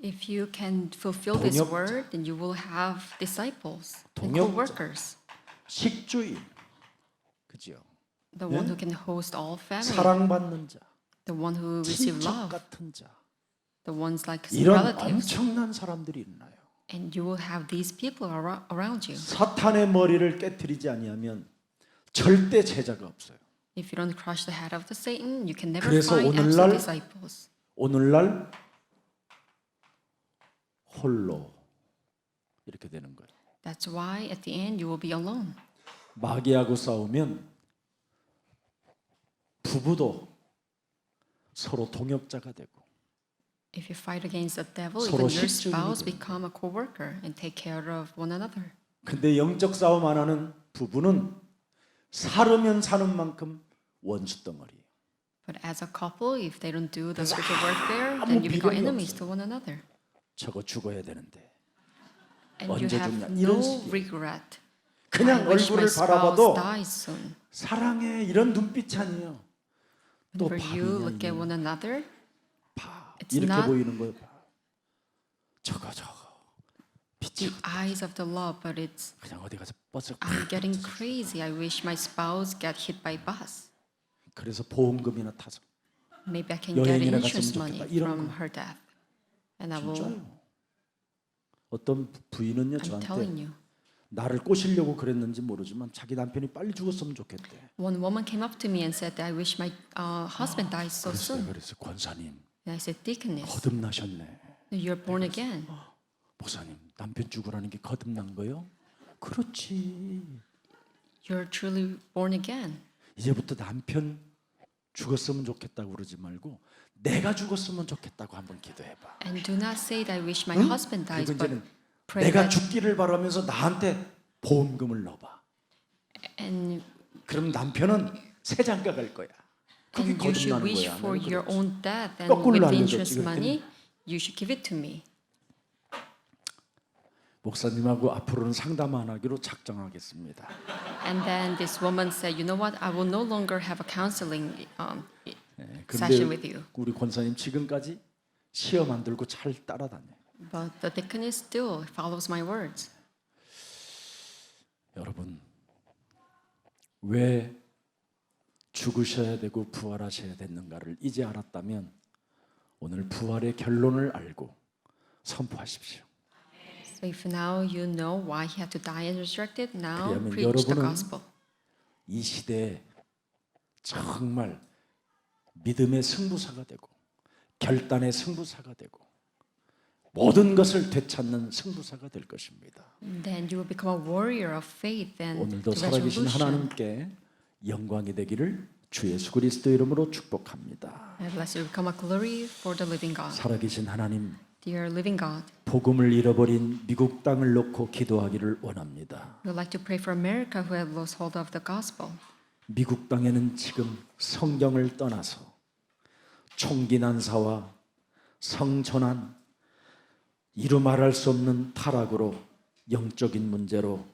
If you can fulfill this 동역자. word, then you will have disciples and 동역자. co-workers. 식주인, 그죠? The one who can host all family. 사랑받는 자, The one who receive 친척 love. 같은 자, The ones like 이런 relatives. 엄청난 사람들이 있나요? And you will have these people around you. 사탄의 머리를 깨트리지 아니하면 절대 제자가 없어요. If you don't crush the head of the Satan, you can never 그래서 find 오늘날 absolute disciples. 오늘날 홀로 이렇게 되는 거예요. That's why at the end you will be alone. 마귀하고 싸우면 부부도 서로 동역자가 되고 If you fight against the devil, 서로 even your 식주인이 spouse 되는 become a co-worker and take care of one another. 근데 영적 싸움 안 하는 부부는 살으면 사는 만큼 원수 덩어리예요. But as a couple, if they don't do the spiritual warfare, 아무 then you become 비밀이 enemies 없어요. to one another. 저거 죽어야 되는데 And you 언제 have 죽냐, no 이런 식이에요. regret. 그냥 I wish my 얼굴을 spouse 바라봐도 dies soon. 사랑해 이런 눈빛이 아니에요. 또 Whenever you look at 밤이냐 one another, 봐 It's 이렇게 not- 보이는 거예요. 봐. 저거 the 빛이 eyes of the love, but it's 그냥 어디 가서 뻗어. I'm getting crazy. I wish my spouse got hit by bus. 그래서 보험금이나 타서 Maybe I can get 여행이나 insurance 갔으면 money 좋겠다. 이런 from 거. her death. And I will, 진짜요. 어떤 부인은요 I'm 저한테 telling you. 나를 꼬시려고 그랬는지 모르지만 자기 남편이 빨리 죽었으면 좋겠대. One woman came up to me and said that I wish my husband dies so 그랬어요. soon. 그래서 권사님 And I said, Deaconess, 거듭나셨네. you're born again. 목사님 남편 죽으라는 게 거듭난 거요? 그렇지. You're truly born again. 이제부터 남편 죽었으면 좋겠다고 그러지 말고 내가 죽었으면 좋겠다고 한번 기도해봐. And do not say that I wish my husband dies, 그리고 but 이제는 pray 내가 that. 죽기를 바라면서 나한테 보험금을 넣어봐. And 그럼 남편은 새 장가 갈 거야. 그게 you should 거듭나는 wish 거야. for 나는 your 그렇지. own death, and 거꾸로 with the 알려줬지, insurance 그랬더니. money, you should give it to me. 목사님하고 앞으로는 상담 안 하기로 작정하겠습니다. And then this woman said, you know what? I will no longer have a counseling 네, session with you. 우리 권사님 지금까지 시험 안 들고 잘 따라다녀. But the deaconess still follows my words. 여러분, 왜 죽으셔야 되고 부활하셔야 됐는가를 이제 알았다면 오늘 부활의 결론을 알고 선포하십시오. So if now you know why he had to die and resurrected, now 그러면 preach the 여러분은 gospel. 이 시대에 정말 믿음의 승부사가 되고 결단의 승부사가 되고 모든 것을 되찾는 승부사가 될 것입니다. Then you will become a warrior of faith and 오늘도 to 살아계신 resolution. 하나님께 영광이 되기를 주 예수 그리스도 이름으로 축복합니다. I bless you. Become a glory for the living God. 살아계신 하나님, Dear living God, 복음을 잃어버린 미국 땅을 놓고 기도하기를 원합니다. we would like to pray for America who have lost hold of the gospel. 미국 땅에는 지금 성경을 떠나서 총기 난사와 성전환, 이루 말할 수 없는 타락으로 영적인 문제로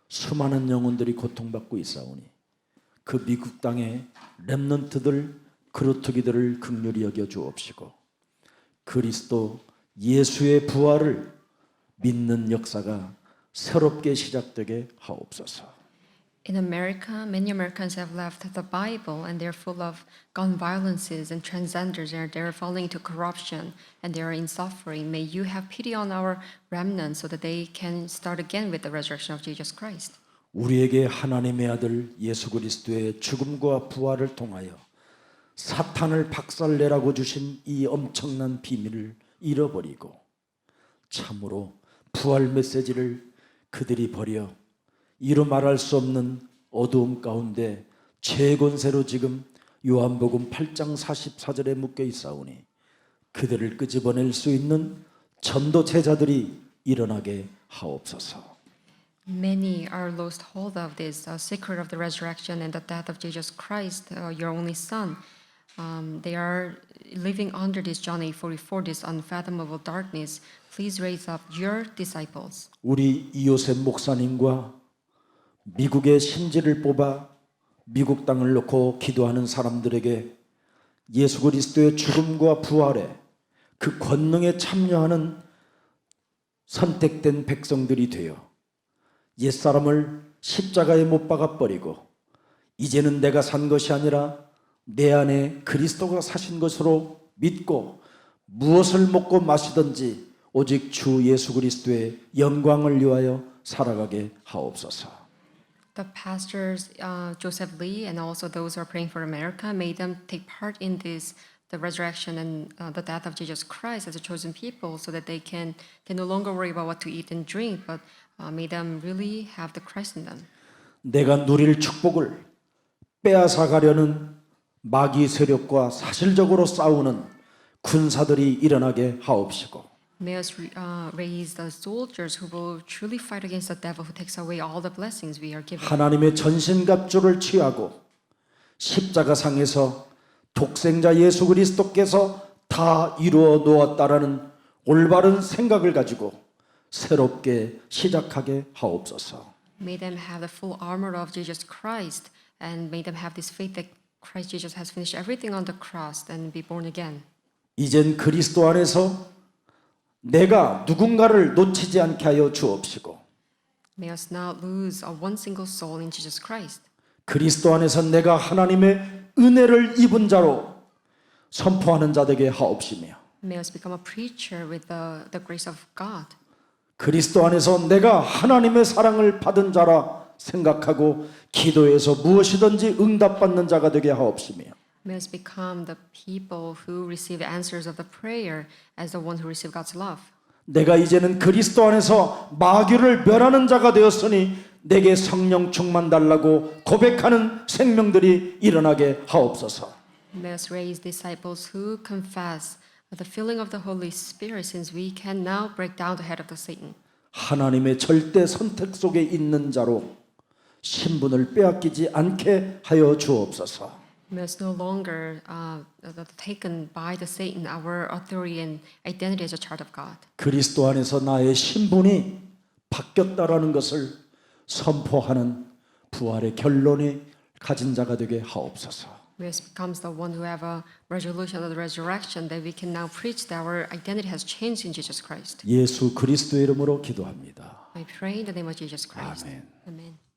수많은 영혼들이 고통받고 있사오니 그 미국 땅의 렘넌트들, 그루터기들을 긍휼히 여겨 주옵시고 그리스도 예수의 부활을 믿는 역사가 새롭게 시작되게 하옵소서. In America, many Americans have left the Bible and they're full of gun violences and transgenders and they're falling into corruption and they're in suffering. May you have pity on our remnants so that they can start again with the resurrection of Jesus Christ. 우리에게 하나님의 아들 예수 그리스도의 죽음과 부활을 통하여 사탄을 박살내라고 주신 이 엄청난 비밀을 잃어버리고 참으로 부활 메시지를 그들이 버려 이루 말할 수 없는 어두움 가운데 죄권세로 지금 요한복음 8장 44절에 묶여 있사오니 그들을 끄집어낼 수 있는 전도 제자들이 일어나게 하옵소서. Many are lost hold of this secret of the resurrection and the death of Jesus Christ, your only Son. They are living under this John 8:44, this unfathomable darkness. Please raise up your disciples. 우리 이요셉 목사님과 미국의 심지를 뽑아 미국 땅을 놓고 기도하는 사람들에게 예수 그리스도의 죽음과 부활에 그 권능에 참여하는 선택된 백성들이 되어 옛사람을 십자가에 못 박아 버리고 이제는 내가 산 것이 아니라 내 안에 그리스도가 사신 것으로 믿고 무엇을 먹고 마시든지 오직 주 예수 그리스도의 영광을 위하여 살아가게 하옵소서. The pastors, Joseph Lee, and also those who are praying for America, may them take part in this, the resurrection and the death of Jesus Christ as a chosen people, so that they can no longer worry about what to eat and drink, but may them really have the Christ in them. 내가 누릴 축복을 빼앗아 가려는 마귀 세력과 사실적으로 싸우는 군사들이 일어나게 하옵시고 May us raise the soldiers who will truly fight against the devil who takes away all the blessings we are given. 하나님의 전신갑주를 취하고 십자가상에서 독생자 예수 그리스도께서 다 이루어 놓았다라는 올바른 생각을 가지고 새롭게 시작하게 하옵소서. May them have the full armor of Jesus Christ and may them have this faith that Christ Jesus has finished everything on the cross and be born again. 이젠 그리스도 안에서 내가 누군가를 놓치지 않게 하여 주옵시고 May us not lose one single soul in Jesus Christ. 그리스도 안에서 내가 하나님의 은혜를 입은 자로 선포하는 자 되게 하옵시며 May us become a preacher with the grace of God. 그리스도 안에서 내가 하나님의 사랑을 받은 자라 생각하고 기도에서 무엇이든지 응답받는 자가 되게 하옵시며 May us become the people who receive answers of the prayer as the one who receive God's love. 내가 이제는 그리스도 안에서 마귀를 멸하는 자가 되었으니 내게 성령 충만 달라고 고백하는 생명들이 일어나게 하옵소서. May us raise disciples who confess the filling of the Holy Spirit, since we can now break down the head of the Satan. 하나님의 절대 선택 속에 있는 자로 신분을 빼앗기지 않게 하여 주옵소서. May us no longer taken by the Satan our authority and identity as a child of God. 그리스도 안에서 나의 신분이 바뀌었다라는 것을 선포하는 부활의 결론이 가진 자가 되게 하옵소서. becomes the one who have a resolution of the resurrection, that we can now preach that our identity has changed in Jesus Christ. 예수 그리스도의 이름으로 기도합니다. I pray in the name of Jesus Christ. 아멘. Amen.